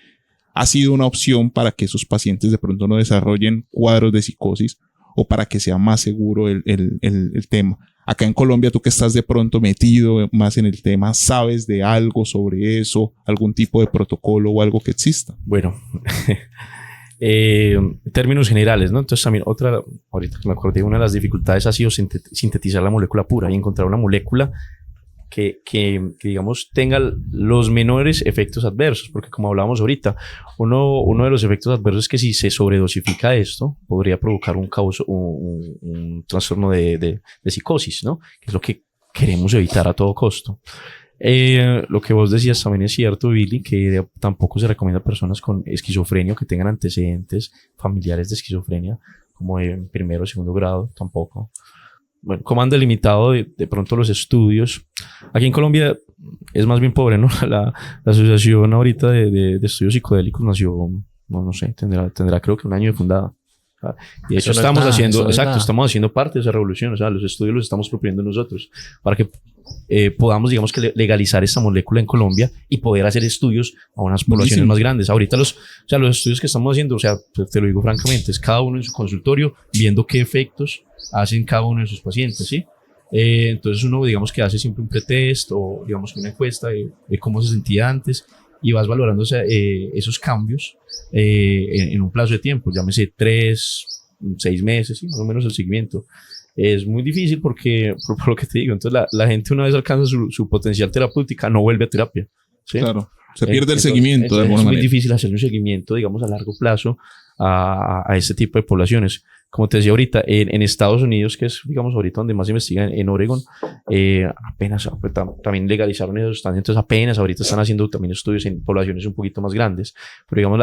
ha sido una opción para que esos pacientes de pronto no desarrollen cuadros de psicosis o para que sea más seguro el tema. Acá en Colombia, tú que estás de pronto metido más en el tema, ¿sabes de algo sobre eso? ¿Algún tipo de protocolo o algo que exista? Bueno, términos generales, ¿no? Entonces también ahorita que me acordé, una de las dificultades ha sido sintetizar la molécula pura y encontrar una molécula que digamos tenga los menores efectos adversos, porque como hablábamos ahorita, uno de los efectos adversos es que si se sobredosifica esto, podría provocar un trastorno de psicosis, ¿no? Que es lo que queremos evitar a todo costo. Lo que vos decías también es cierto, Billy, que tampoco se recomienda a personas con esquizofrenia o que tengan antecedentes familiares de esquizofrenia, como en primero o segundo grado, tampoco. Bueno, como han delimitado de pronto los estudios. Aquí en Colombia es más bien pobre, ¿no? La asociación ahorita de estudios psicodélicos nació, no sé, tendrá creo que un año de fundada. Y de hecho estamos haciendo parte de esa revolución. O sea, los estudios los estamos proponiendo nosotros para que podamos, digamos, que legalizar esta molécula en Colombia y poder hacer estudios a unas poblaciones más grandes. Ahorita los estudios que estamos haciendo, o sea, te lo digo francamente, es cada uno en su consultorio viendo qué efectos hacen cada uno de sus pacientes, ¿sí? Entonces uno, digamos, que hace siempre un pretest o, digamos, una encuesta de cómo se sentía antes y vas valorando esos cambios en un plazo de tiempo, llámese 3, 6 meses, ¿sí? Más o menos el seguimiento. Es muy difícil porque, por lo que te digo, entonces la gente una vez alcanza su potencial terapéutica no vuelve a terapia. ¿sí? Claro. Se pierde el Entonces, seguimiento de alguna es muy manera. difícil hacer un seguimiento, digamos, a largo plazo a este tipo de poblaciones. Como te decía ahorita, en Estados Unidos, que es, digamos, ahorita donde más se investiga, en Oregon, apenas pues, también legalizaron esas sustancias, entonces apenas ahorita están haciendo también estudios en poblaciones un poquito más grandes, pero digamos,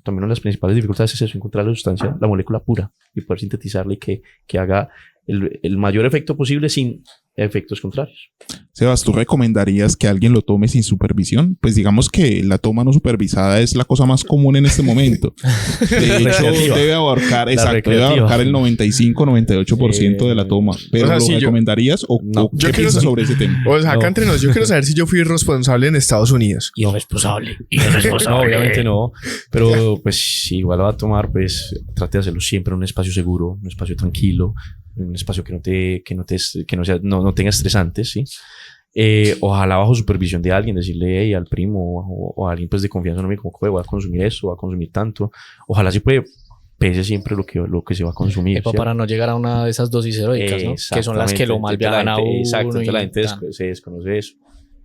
también una de las principales dificultades es eso, encontrar la sustancia, la molécula pura, y poder sintetizarla y que haga el mayor efecto posible sin efectos contrarios. Sebas, ¿tú recomendarías que alguien lo tome sin supervisión? Pues digamos que la toma no supervisada es la cosa más común en este momento. De hecho, Recreativa. debe abarcar, La exacto, debe recreativa. abarcar el 95-98% de la toma. ¿Pero O sea, lo sí, yo- recomendarías o No. qué Yo quiero piensas sa- sobre ese tema? O sea, acá No. entre nos, yo quiero saber si yo fui irresponsable en Estados Unidos. Irresponsable. No, obviamente no, pero pues si igual lo va a tomar, pues trate de hacerlo siempre en un espacio seguro, un espacio tranquilo, un espacio que no tenga estresantes, ¿sí? Ojalá bajo supervisión de alguien, decirle hey, al primo o a alguien pues de confianza, no me como voy a consumir eso, voy a consumir tanto. Ojalá sí puede pese siempre lo que se va a consumir. Epa, ¿cierto? para no llegar a una de esas dosis heroicas, ¿no? Que son las que lo mal viajan a uno. Exacto, entonces la y gente tan. se desconoce eso.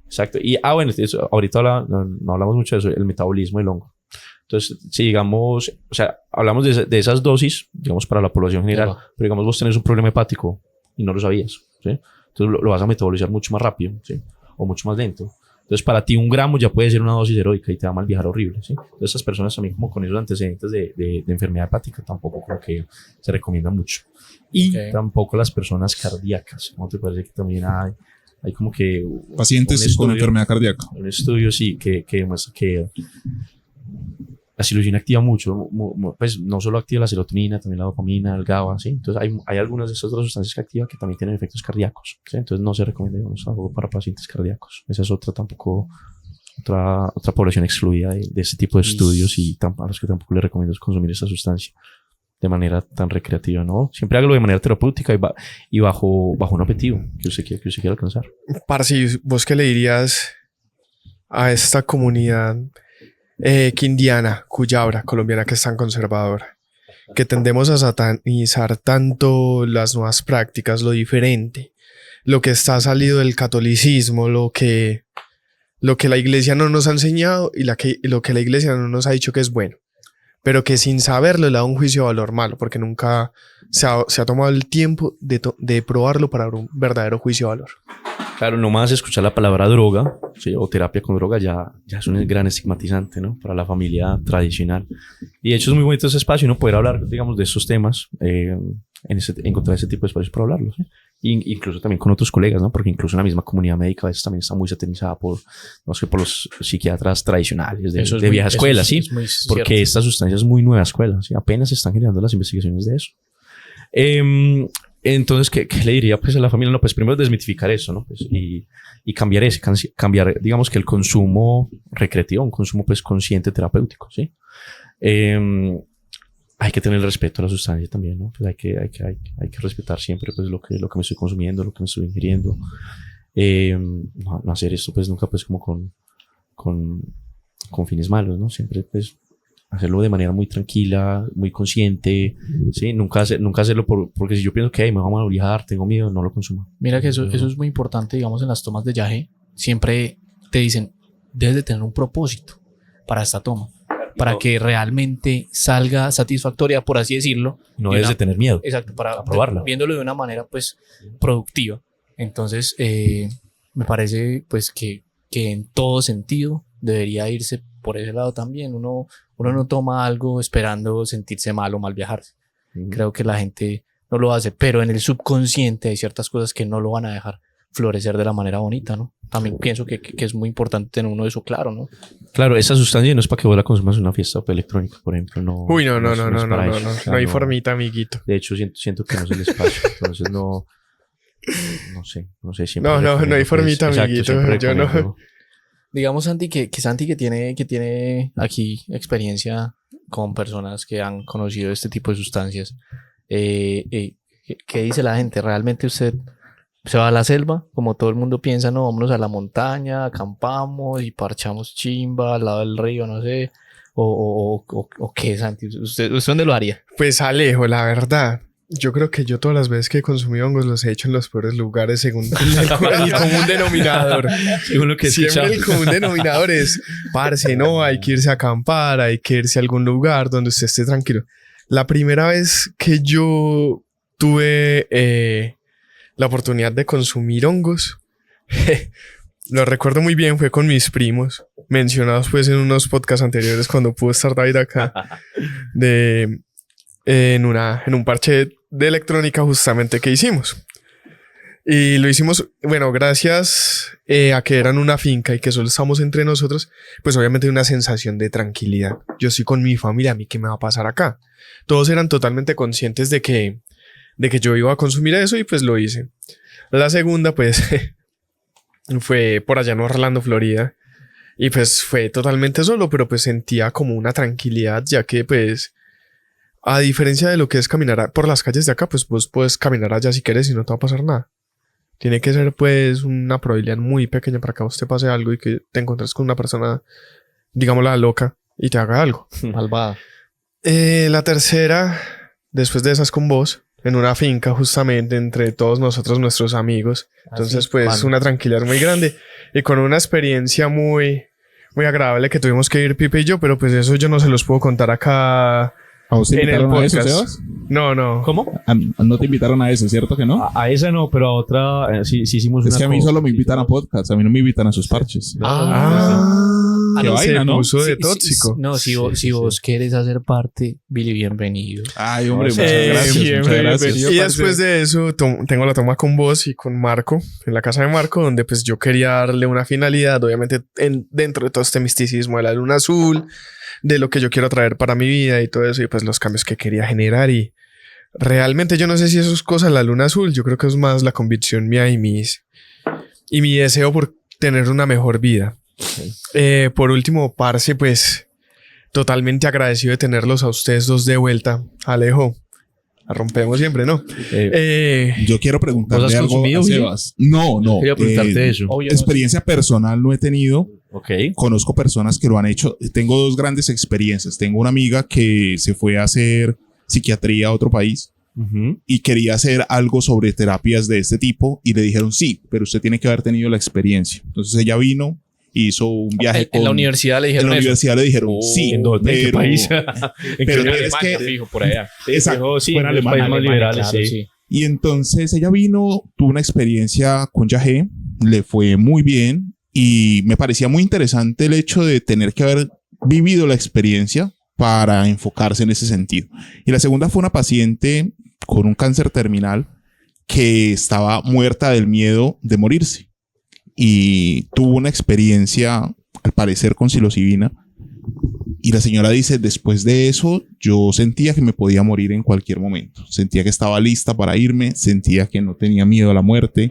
Exacto. Y, bueno, ahorita no hablamos mucho de eso, el metabolismo del hongo. Entonces, si digamos, o sea, hablamos de esas dosis, digamos, para la población general, Epa. pero digamos, vos tenés un problema hepático y no lo sabías, ¿sí? Entonces lo vas a metabolizar mucho más rápido, ¿sí? O mucho más lento. Entonces, para ti, 1 gramo ya puede ser una dosis heroica y te va a mal viajar horrible, ¿sí? Entonces, esas personas también, como con esos antecedentes de enfermedad hepática, tampoco creo que se recomienda mucho. Y Ok. tampoco las personas cardíacas. ¿No te parece que también hay como que Pacientes un con estudio- enfermedad cardíaca. un estudio sí que demuestra que la psilocina activa mucho, pues no solo activa la serotonina, también la dopamina, el GABA, ¿sí? Entonces hay algunas de esas otras sustancias que activan que también tienen efectos cardíacos, ¿sí? Entonces no se recomienda, digamos, algo para pacientes cardíacos. Esa es otra población excluida de este tipo de estudios y a los que tampoco les recomiendo es consumir esa sustancia de manera tan recreativa, ¿no? Siempre hágalo de manera terapéutica y bajo un objetivo que usted quiera alcanzar. Parce, ¿vos qué le dirías a esta comunidad quindiana, cuyabra, colombiana que es tan conservadora? Que tendemos a satanizar tanto las nuevas prácticas, lo diferente, lo que está salido del catolicismo, lo que la iglesia no nos ha enseñado y lo que la iglesia no nos ha dicho que es bueno, pero que sin saberlo le da un juicio de valor malo, porque nunca se ha tomado el tiempo de probarlo para dar un verdadero juicio de valor. Claro, nomás escuchar la palabra droga, ¿sí? O terapia con droga ya es un gran estigmatizante, ¿no? Para la familia tradicional. Y de hecho es muy bonito ese espacio, ¿no? Poder hablar, digamos, de estos temas, encontrar ese tipo de espacios para hablarlos, ¿sí? Incluso también con otros colegas, ¿no? Porque incluso en la misma comunidad médica a veces también está muy satanizada por los psiquiatras tradicionales de vieja escuela, ¿sí? Es muy Porque cierto. esta sustancia es muy nueva escuela, ¿sí? Apenas se están generando las investigaciones de eso. Entonces, ¿qué le diría pues a la familia? No, pues primero desmitificar eso, ¿no? Pues, y cambiar, digamos que el consumo recreativo, un consumo pues consciente terapéutico, ¿sí? Hay que tener respeto a la sustancia también, ¿no? Pues hay que respetar siempre pues lo que me estoy consumiendo, lo que me estoy ingiriendo. No hacer esto pues nunca pues como con fines malos, ¿no? Siempre pues hacerlo de manera muy tranquila, muy consciente, ¿sí? Nunca hacerlo porque si yo pienso que me vamos a obligar, tengo miedo, no lo consumo. Mira que eso es muy importante, digamos, en las tomas de yaje. Siempre te dicen, debes de tener un propósito para esta toma, para que realmente salga satisfactoria, por así decirlo. No Y debes una- de tener miedo. Exacto, para a probarla. viéndolo de una manera, pues, productiva. Entonces, me parece, pues, que en todo sentido debería irse por ese lado también. Uno no toma algo esperando sentirse mal o mal viajarse. Creo que la gente no lo hace, pero en el subconsciente hay ciertas cosas que no lo van a dejar florecer de la manera bonita, ¿no? También pienso que es muy importante tener uno de eso claro, ¿no? Claro, esa sustancia no es para que vos la consumas en una fiesta electrónica, por ejemplo. No, Uy, no es para eso. O sea, hay formita, amiguito. De hecho, siento que no es el espacio. Entonces, no sé. Siempre No hay recomiendo, formita, exacto, amiguito, siempre yo no. recomiendo. Digamos, Santi, que Santi que tiene aquí experiencia con personas que han conocido este tipo de sustancias, ¿qué dice la gente? ¿Realmente usted se va a la selva? Como todo el mundo piensa, no, vámonos a la montaña, acampamos y parchamos chimba al lado del río, no sé. ¿O qué, Santi? ¿Usted dónde lo haría? Pues Alejo, la verdad, Yo creo que yo todas las veces que he consumido hongos los he hecho en los peores lugares según el común denominador. Según lo que he Siempre escuchado. el común denominador es, parce, no, hay que irse a acampar, hay que irse a algún lugar donde usted esté tranquilo. La primera vez que yo tuve la oportunidad de consumir hongos, lo recuerdo muy bien, fue con mis primos, mencionados pues en unos podcasts anteriores cuando pudo estar David acá, en un parche de electrónica justamente que hicimos. Y lo hicimos, bueno, gracias a que eran una finca y que solo estamos entre nosotros, pues obviamente una sensación de tranquilidad. Yo estoy con mi familia, ¿a mí qué me va a pasar acá? Todos eran totalmente conscientes de que yo iba a consumir eso y pues lo hice. La segunda, pues, fue por allá en Orlando, Florida. Y pues fue totalmente solo, pero pues sentía como una tranquilidad, ya que pues, a diferencia de lo que es caminar por las calles de acá, pues vos puedes caminar allá si quieres y no te va a pasar nada. Tiene que ser pues una probabilidad muy pequeña para que a vos te pase algo y que te encontres con una persona, digámosla loca, y te haga algo. Malvada. La tercera, después de esas con vos, en una finca justamente entre todos nosotros, nuestros amigos. Entonces pues bueno. una tranquilidad muy grande y con una experiencia muy, muy agradable que tuvimos que ir Pipe y yo, pero pues eso yo no se los puedo contar acá ¿A vos te en el invitaron a eso, podcast. Sebas? No. ¿Cómo? No te invitaron a eso, ¿cierto que no? A esa no, pero a otra sí hicimos Es una que a mí co- solo me invitan a podcasts, a mí no me invitan a sus parches. Qué no, vaina, se ¿no? puso de Sí, tóxico. no, si vos quieres hacer parte, Billy, bienvenido. Ay, hombre, No, muchas gracias. bien, Muchas bien, gracias. bien. Y después de eso tengo la toma con vos y con Marco, en la casa de Marco, donde pues yo quería darle una finalidad, obviamente dentro de todo este misticismo de la luna azul, de lo que yo quiero traer para mi vida y todo eso, y pues los cambios que quería generar. Y realmente yo no sé si eso es cosa de la luna azul, yo creo que es más la convicción mía y mi deseo por tener una mejor vida. Por último, parce, pues totalmente agradecido de tenerlos a ustedes dos de vuelta. Alejo, la rompemos siempre, ¿no? Yo quiero preguntarle ¿Vos has algo consumido, a Billy? Sebas. No. Quería preguntarte eso. Obvio, no. Experiencia personal no he tenido. Ok. Conozco personas que lo han hecho. Tengo dos grandes experiencias. Tengo una amiga que se fue a hacer psiquiatría a otro país Ujú. y quería hacer algo sobre terapias de este tipo y le dijeron sí, pero usted tiene que haber tenido la experiencia. Entonces ella vino, hizo un viaje En la universidad le en dijeron la eso. universidad le dijeron sí, ¿En dónde? ¿En qué pero- país? ¿En pero qué es que- Fijo, por allá. Exacto, Sí, fue en en los Alemania. países más liberales, Claro, sí. Y entonces ella vino, tuvo una experiencia con Yagé, le fue muy bien y me parecía muy interesante el hecho de tener que haber vivido la experiencia para enfocarse en ese sentido. Y la segunda fue una paciente con un cáncer terminal que estaba muerta del miedo de morirse y tuvo una experiencia, al parecer, con psilocibina. Y la señora dice, después de eso, yo sentía que me podía morir en cualquier momento. Sentía que estaba lista para irme, sentía que no tenía miedo a la muerte,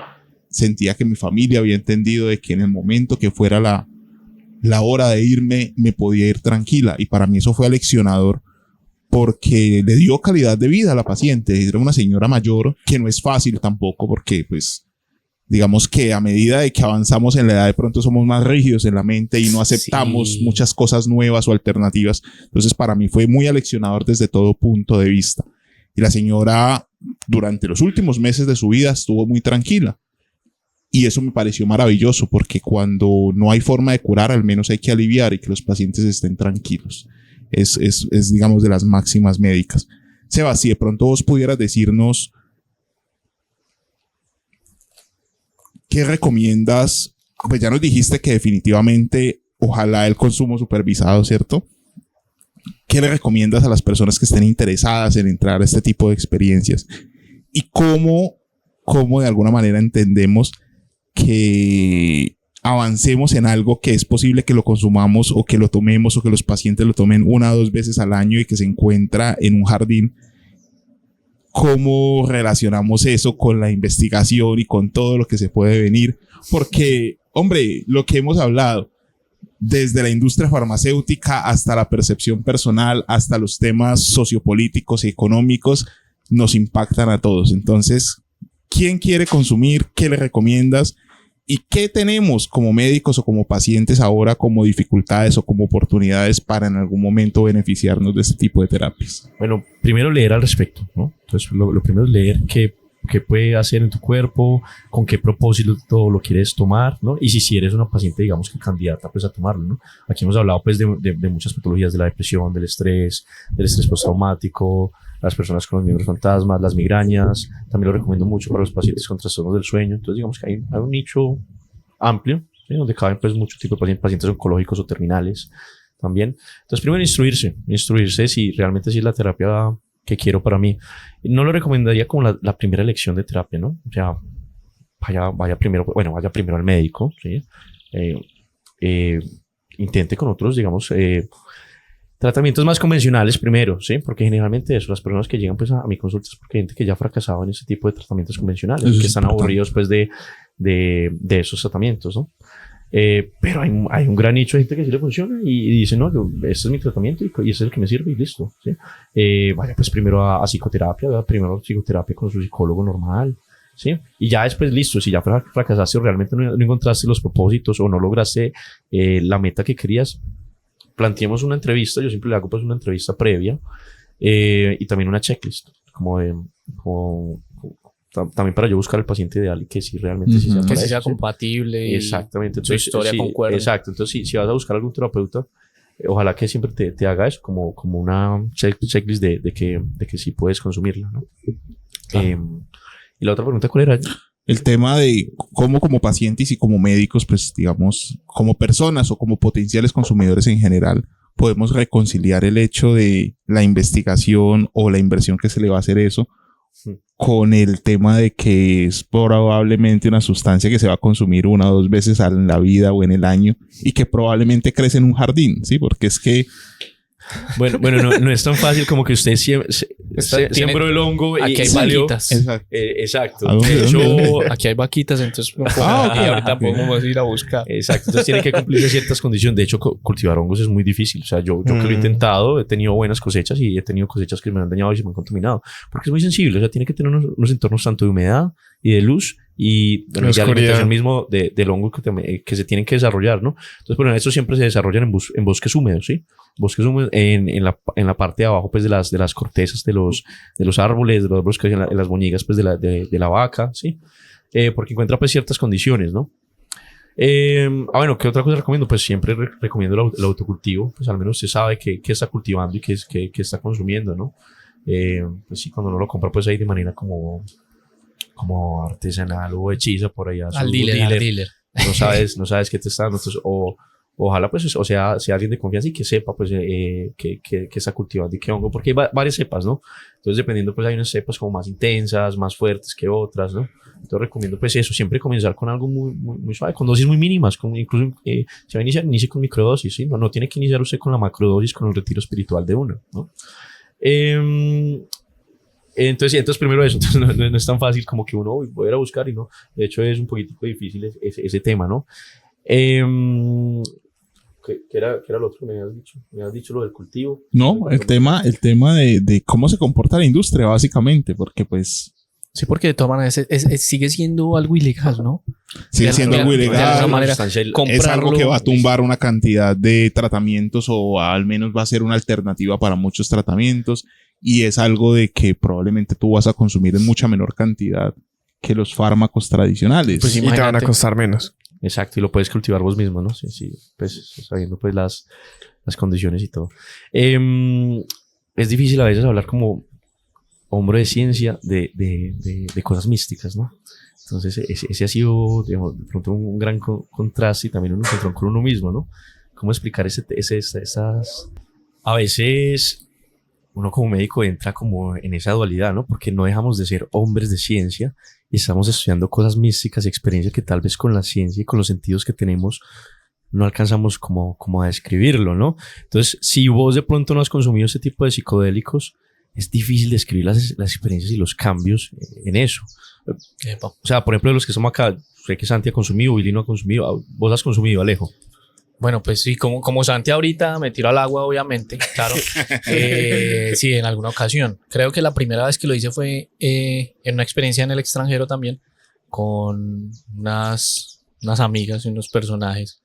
sentía que mi familia había entendido de que en el momento que fuera la hora de irme, me podía ir tranquila. Y para mí eso fue aleccionador porque le dio calidad de vida a la paciente. Era una señora mayor, que no es fácil tampoco porque pues digamos que a medida de que avanzamos en la edad de pronto somos más rígidos en la mente y no aceptamos Sí. muchas cosas nuevas o alternativas. Entonces para mí fue muy aleccionador desde todo punto de vista. Y la señora durante los últimos meses de su vida estuvo muy tranquila. Y eso me pareció maravilloso porque cuando no hay forma de curar, al menos hay que aliviar y que los pacientes estén tranquilos. Es digamos, de las máximas médicas. Sebas, si de pronto vos pudieras decirnos ¿qué recomiendas? Pues ya nos dijiste que definitivamente ojalá el consumo supervisado, ¿cierto? ¿Qué le recomiendas a las personas que estén interesadas en entrar a este tipo de experiencias? ¿Y cómo de alguna manera entendemos que avancemos en algo que es posible que lo consumamos o que lo tomemos o que los pacientes lo tomen 1 o 2 veces al año y que se encuentra en un jardín? ¿Cómo relacionamos eso con la investigación y con todo lo que se puede venir? Porque, hombre, lo que hemos hablado, desde la industria farmacéutica hasta la percepción personal, hasta los temas sociopolíticos y económicos, nos impactan a todos. Entonces, ¿quién quiere consumir? ¿Qué le recomiendas? ¿Y qué tenemos como médicos o como pacientes ahora como dificultades o como oportunidades para en algún momento beneficiarnos de este tipo de terapias? Bueno, primero leer al respecto, ¿no? Entonces, lo primero es leer qué puede hacer en tu cuerpo, con qué propósito lo quieres tomar, ¿no? Y si eres una paciente, digamos que candidata, pues a tomarlo, ¿no? Aquí hemos hablado, pues, de muchas patologías, de la depresión, del estrés postraumático, las personas con los miembros fantasmas, las migrañas. También lo recomiendo mucho para los pacientes con trastornos del sueño. Entonces, digamos que hay un nicho amplio, ¿sí? Donde caben, pues, muchos tipos de pacientes oncológicos o terminales también. Entonces, primero instruirse si realmente sí es la terapia que quiero para mí. No lo recomendaría como la primera elección de terapia, ¿no? O sea, vaya primero al médico, ¿sí? Intente con otros, digamos, tratamientos más convencionales primero, ¿sí? Porque generalmente eso, las personas que llegan pues a mi consulta es porque hay gente que ya ha fracasado en ese tipo de tratamientos convencionales, Eso que es están importante. aburridos pues de esos tratamientos, ¿no? Pero hay un gran nicho de gente que sí le funciona y dice, no, este es mi tratamiento y este es el que me sirve y listo, ¿sí? Vaya pues primero a psicoterapia, ¿verdad? Primero psicoterapia con su psicólogo normal, ¿sí? Y ya después, listo, si ya fracasaste o realmente no encontraste los propósitos o no lograste la meta que querías, planteemos una entrevista. Yo siempre le hago pues una entrevista previa y también una checklist, también para yo buscar el paciente ideal y que si realmente sí sea Que para sí sea eso, ¿sí? compatible y Exactamente. su historia sí, concuerde. exacto. Entonces, si vas a buscar algún terapeuta, ojalá que siempre te haga eso, como una checklist de que sí puedes consumirla, ¿no? Y la otra pregunta, ¿cuál era? El tema de cómo como pacientes y como médicos, pues digamos, como personas o como potenciales consumidores en general, podemos reconciliar el hecho de la investigación o la inversión que se le va a hacer eso con el tema de que es probablemente una sustancia que se va a consumir 1 o 2 veces en la vida o en el año y que probablemente crece en un jardín, ¿sí? Porque es que Bueno, no es tan fácil como que usted sembró el hongo y Aquí hay salió. vaquitas. exacto. Exacto. ¿A dónde? De hecho, Aquí hay vaquitas, entonces ok. ahorita podemos ir a buscar. exacto. Entonces tiene que cumplirse ciertas condiciones. De hecho, cultivar hongos es muy difícil. O sea, yo que lo he intentado, he tenido buenas cosechas y he tenido cosechas que me han dañado y se me han contaminado. Porque es muy sensible. O sea, tiene que tener unos entornos tanto de humedad y de luz y bueno, de alimentación mismo del hongo que se tienen que desarrollar, ¿no? Entonces, bueno, estos siempre se desarrollan en bosques húmedos, ¿sí? Bosques húmedos en la parte de abajo, pues, de las cortezas de los árboles, de los bosques, en las boñigas, pues, de la vaca, ¿sí? Porque encuentra, pues, ciertas condiciones, ¿no? Bueno, ¿qué otra cosa recomiendo? Pues siempre recomiendo el autocultivo, pues al menos se sabe qué está cultivando y qué está consumiendo, ¿no? Pues sí, cuando uno lo compra, pues ahí de manera como artesanal o hechiza por allá. Al dealer. No sabes qué te está dando. Entonces, ojalá, pues, o sea alguien de confianza y que sepa, pues, que está cultivando y qué hongo, porque hay varias cepas, ¿no? Entonces, dependiendo, pues, hay unas cepas como más intensas, más fuertes que otras, ¿no? Entonces, recomiendo, pues, eso, siempre comenzar con algo muy, muy, muy suave, con dosis muy mínimas, incluso, si va a iniciar, inicie con microdosis, ¿sí? No tiene que iniciar usted con la macrodosis, con el retiro espiritual de uno, ¿no? Entonces primero eso, entonces no es tan fácil como que uno voy a ir a buscar y no, de hecho es un poquitico difícil ese tema, ¿no? ¿Qué era lo otro que me habías dicho? Me habías dicho lo del cultivo. No, el tema de cómo se comporta la industria, básicamente, porque pues Sí, porque de todas maneras sigue siendo algo ilegal, ¿no? sigue De siendo alguna- algo de alguna ilegal. manera, sustancia Es algo comprarlo que va a tumbar una cantidad de tratamientos o al menos va a ser una alternativa para muchos tratamientos y es algo de que probablemente tú vas a consumir en mucha menor cantidad que los fármacos tradicionales. Pues Y te van a Imagínate. costar menos. Exacto, y lo puedes cultivar vos mismo, ¿no? Sí, pues sabiendo pues las condiciones y todo. Es difícil a veces hablar como hombre de ciencia de cosas místicas, ¿no? Entonces ese ha sido, digamos, de pronto un gran contraste y también un encontrón con uno mismo, ¿no? ¿Cómo explicar esas... A veces uno como médico entra como en esa dualidad, ¿no? Porque no dejamos de ser hombres de ciencia y estamos estudiando cosas místicas y experiencias que tal vez con la ciencia y con los sentidos que tenemos no alcanzamos como a describirlo, ¿no? Entonces, si vos de pronto no has consumido ese tipo de psicodélicos, es difícil describir las experiencias y los cambios en eso. Epa. O sea, por ejemplo, de los que somos acá, sé que Santi ha consumido, Billy no ha consumido, vos has consumido, Alejo. Bueno, pues sí, como Santi ahorita me tiró al agua, obviamente, claro. Sí, en alguna ocasión. Creo que la primera vez que lo hice fue en una experiencia en el extranjero también, con unas unas amigas y unos personajes,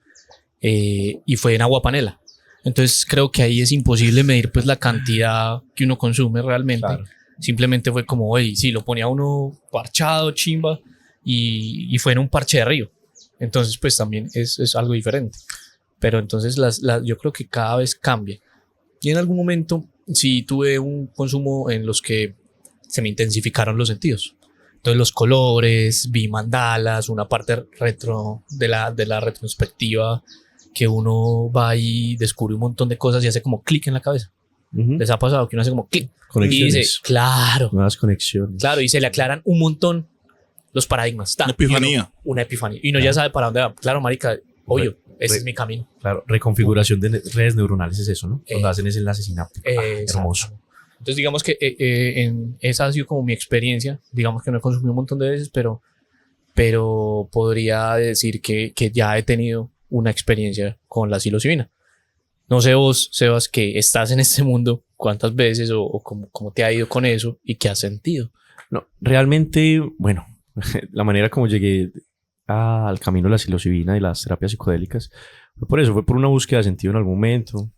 y fue en Aguapanela. Entonces creo que ahí es imposible medir pues la cantidad que uno consume realmente. Claro. Simplemente fue como, oye, sí, lo ponía uno parchado, chimba, y fue en un parche de río. Entonces pues también es algo diferente. Pero entonces yo creo que cada vez cambia. Y en algún momento sí tuve un consumo en los que se me intensificaron los sentidos. Entonces los colores, vi mandalas, una parte retro de la retrospectiva, que uno va y descubre un montón de cosas y hace como clic en la cabeza. ¿Les ha pasado que uno hace como clic? Y Conexiones. dice, claro, Nuevas conexiones. claro, y se le aclaran un montón los paradigmas. Una epifanía. Y una epifanía. Y uno ya sabe para dónde va. Claro, marica, obvio, ese es mi camino. Claro, reconfiguración de redes neuronales es eso, ¿no? Cuando Eh, hacen ese enlace sináptico. Hermoso. Exacto. Entonces, digamos que esa ha sido como mi experiencia. Digamos que no he consumido un montón de veces, pero podría decir que ya he tenido una experiencia con la psilocibina. No sé vos, Sebas, que estás en este mundo, cuántas veces o cómo te ha ido con eso y qué has sentido. No, realmente, bueno, la manera como llegué al camino de la psilocibina y las terapias psicodélicas fue por eso, fue por una búsqueda de sentido en algún momento.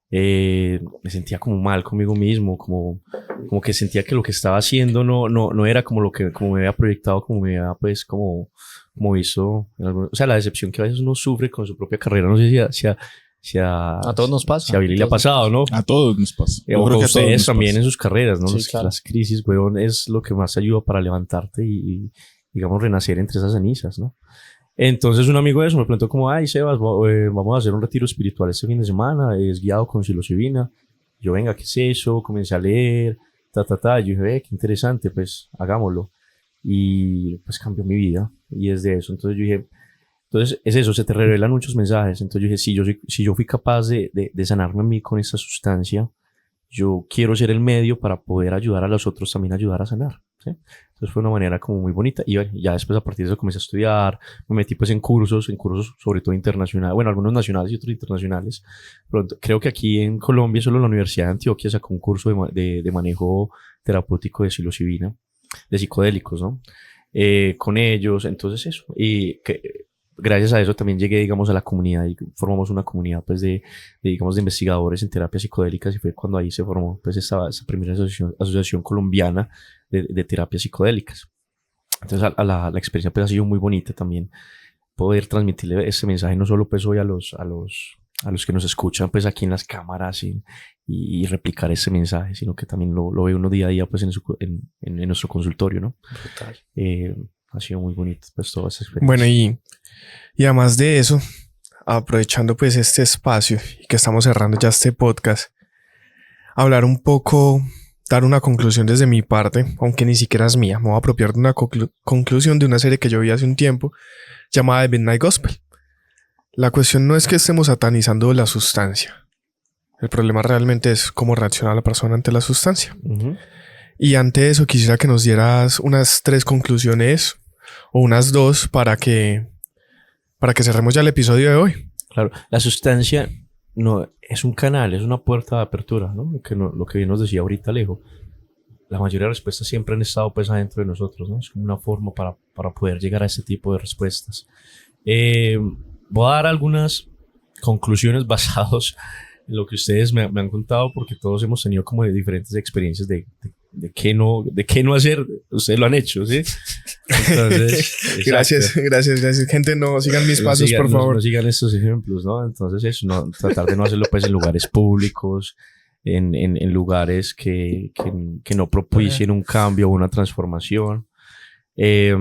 Me sentía como mal conmigo mismo, como que sentía que lo que estaba haciendo no era como como me había proyectado, como me había pues como visto o sea, la decepción que a veces uno sufre con su propia carrera. No sé si a todos nos pasa. si a Billy le ha pasado, ¿no? A todos nos pasa. Yo O creo a que a todos ustedes nos también pasa. en sus carreras, ¿no? Sí, claro. Las crisis, weón, es lo que más ayuda para levantarte y digamos, renacer entre esas cenizas, ¿no? Entonces un amigo de eso me preguntó como, ay, Sebas, vamos a hacer un retiro espiritual este fin de semana, es guiado con psilocibina. Yo, venga, ¿qué es eso? Comencé a leer, Yo dije, qué interesante, pues hagámoslo. Y pues cambió mi vida. Y desde eso, entonces yo dije, entonces es eso, se te revelan muchos mensajes. Entonces yo dije, si yo fui capaz de sanarme a mí con esta sustancia, yo quiero ser el medio para poder ayudar a los otros también a ayudar a sanar, ¿sí? Entonces fue una manera como muy bonita. Y bueno, ya después a partir de eso comencé a estudiar, me metí pues en cursos sobre todo internacionales, bueno, algunos nacionales y otros internacionales. Pronto, creo que aquí en Colombia solo la Universidad de Antioquia sacó un curso de manejo terapéutico de psilocibina, de psicodélicos, ¿no? Con ellos, entonces eso. Y gracias a eso también llegué, digamos, a la comunidad y formamos una comunidad, pues, digamos, de investigadores en terapias psicodélicas, y fue cuando ahí se formó, pues, esa primera asociación colombiana de terapias psicodélicas. Entonces, la experiencia, pues, ha sido muy bonita también, poder transmitirle ese mensaje no solo, pues, hoy a los que nos escuchan, pues, aquí en las cámaras y replicar ese mensaje, sino que también lo ve uno día a día, pues, en nuestro consultorio, ¿no? Total. Ha sido muy bonito, pues, toda esa experiencia. Bueno, y además de eso, aprovechando pues este espacio y que estamos cerrando ya este podcast, hablar un poco, dar una conclusión desde mi parte, aunque ni siquiera es mía. Me voy a apropiar de una conclusión de una serie que yo vi hace un tiempo llamada The Midnight Gospel. La cuestión no es que estemos satanizando la sustancia. El problema realmente es cómo reacciona la persona ante la sustancia. Uh-huh. Y ante eso quisiera que nos dieras unas 3 conclusiones o unas 2 para que cerremos ya el episodio de hoy. Claro, la sustancia no es un canal, es una puerta de apertura, ¿no? Lo que bien nos decía ahorita Alejo. La mayoría de respuestas siempre han estado pues adentro de nosotros, ¿no? Es como una forma para poder llegar a ese tipo de respuestas. Voy a dar algunas conclusiones basadas en lo que ustedes me han contado, porque todos hemos tenido como de diferentes experiencias de qué no hacer. Ustedes lo han hecho, ¿sí? Entonces, Gracias. Gente, no sigan mis pasos, por favor. No sigan estos ejemplos, ¿no? Entonces eso, tratar de no hacerlo pues en lugares públicos, en lugares que no propicien un cambio o una transformación. Que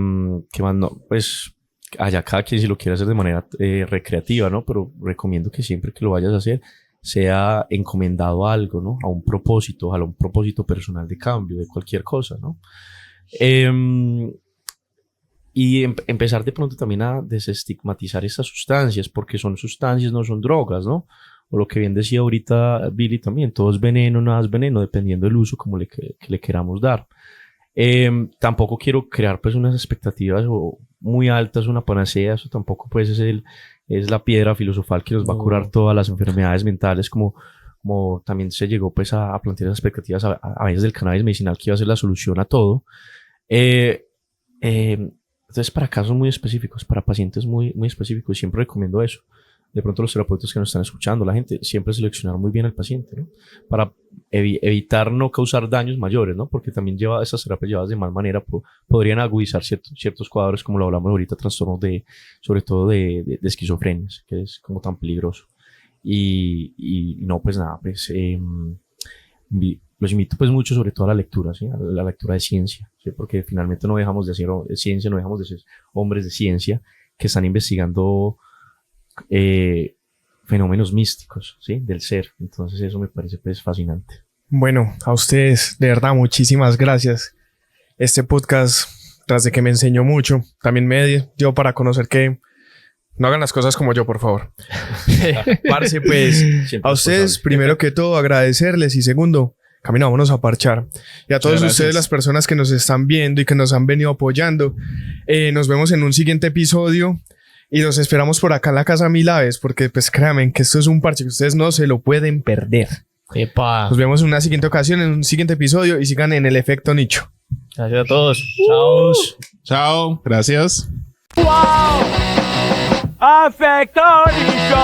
más no, pues allá cada quien si lo quiere hacer de manera recreativa, ¿no? Pero recomiendo que siempre que lo vayas a hacer sea encomendado a algo, ¿no? A un propósito, ojalá un propósito personal de cambio, de cualquier cosa, ¿no? Y empezar de pronto también a desestigmatizar estas sustancias, porque son sustancias, no son drogas, ¿no? O lo que bien decía ahorita Billy también, todo es veneno, nada es veneno, dependiendo del uso como que le queramos dar. Tampoco quiero crear pues unas expectativas muy altas, una panacea. Eso tampoco pues es la piedra filosofal que nos va a curar todas las enfermedades mentales, como también se llegó pues a plantear esas expectativas a veces del cannabis medicinal que iba a ser la solución a todo. Entonces, para casos muy específicos, para pacientes muy, muy específicos, siempre recomiendo eso. De pronto, los terapeutas que nos están escuchando, la gente, siempre seleccionar muy bien al paciente, ¿no? Para evitar no causar daños mayores, ¿no? Porque también esas terapias llevadas de mal manera podrían agudizar ciertos cuadros, como lo hablamos ahorita, trastornos sobre todo de esquizofrenias, que es como tan peligroso. Y no, pues nada, pues los invito pues mucho sobre todo a la lectura, ¿sí? A la lectura de ciencia, ¿sí? Porque finalmente no dejamos de hacer ciencia, no dejamos de ser hombres de ciencia que están investigando fenómenos místicos, ¿sí? Del ser. Entonces eso me parece pues fascinante. Bueno, a ustedes, de verdad, muchísimas gracias. Este podcast, tras de que me enseñó mucho, también me dio para conocer que no hagan las cosas como yo, por favor. Parce, pues, Siempre a ustedes, primero que todo, agradecerles y segundo, camino, vámonos a parchar. Y a todos Muchas ustedes, gracias. las personas que nos están viendo y que nos han venido apoyando, nos vemos en un siguiente episodio y los esperamos por acá en la Casa Mil Aves, porque pues créanme que esto es un parche que ustedes no se lo pueden perder. Epa. Nos vemos en una siguiente ocasión, en un siguiente episodio y sigan en el efecto nicho. Gracias a todos. Chao. Chao, gracias. Wow! Afectónico.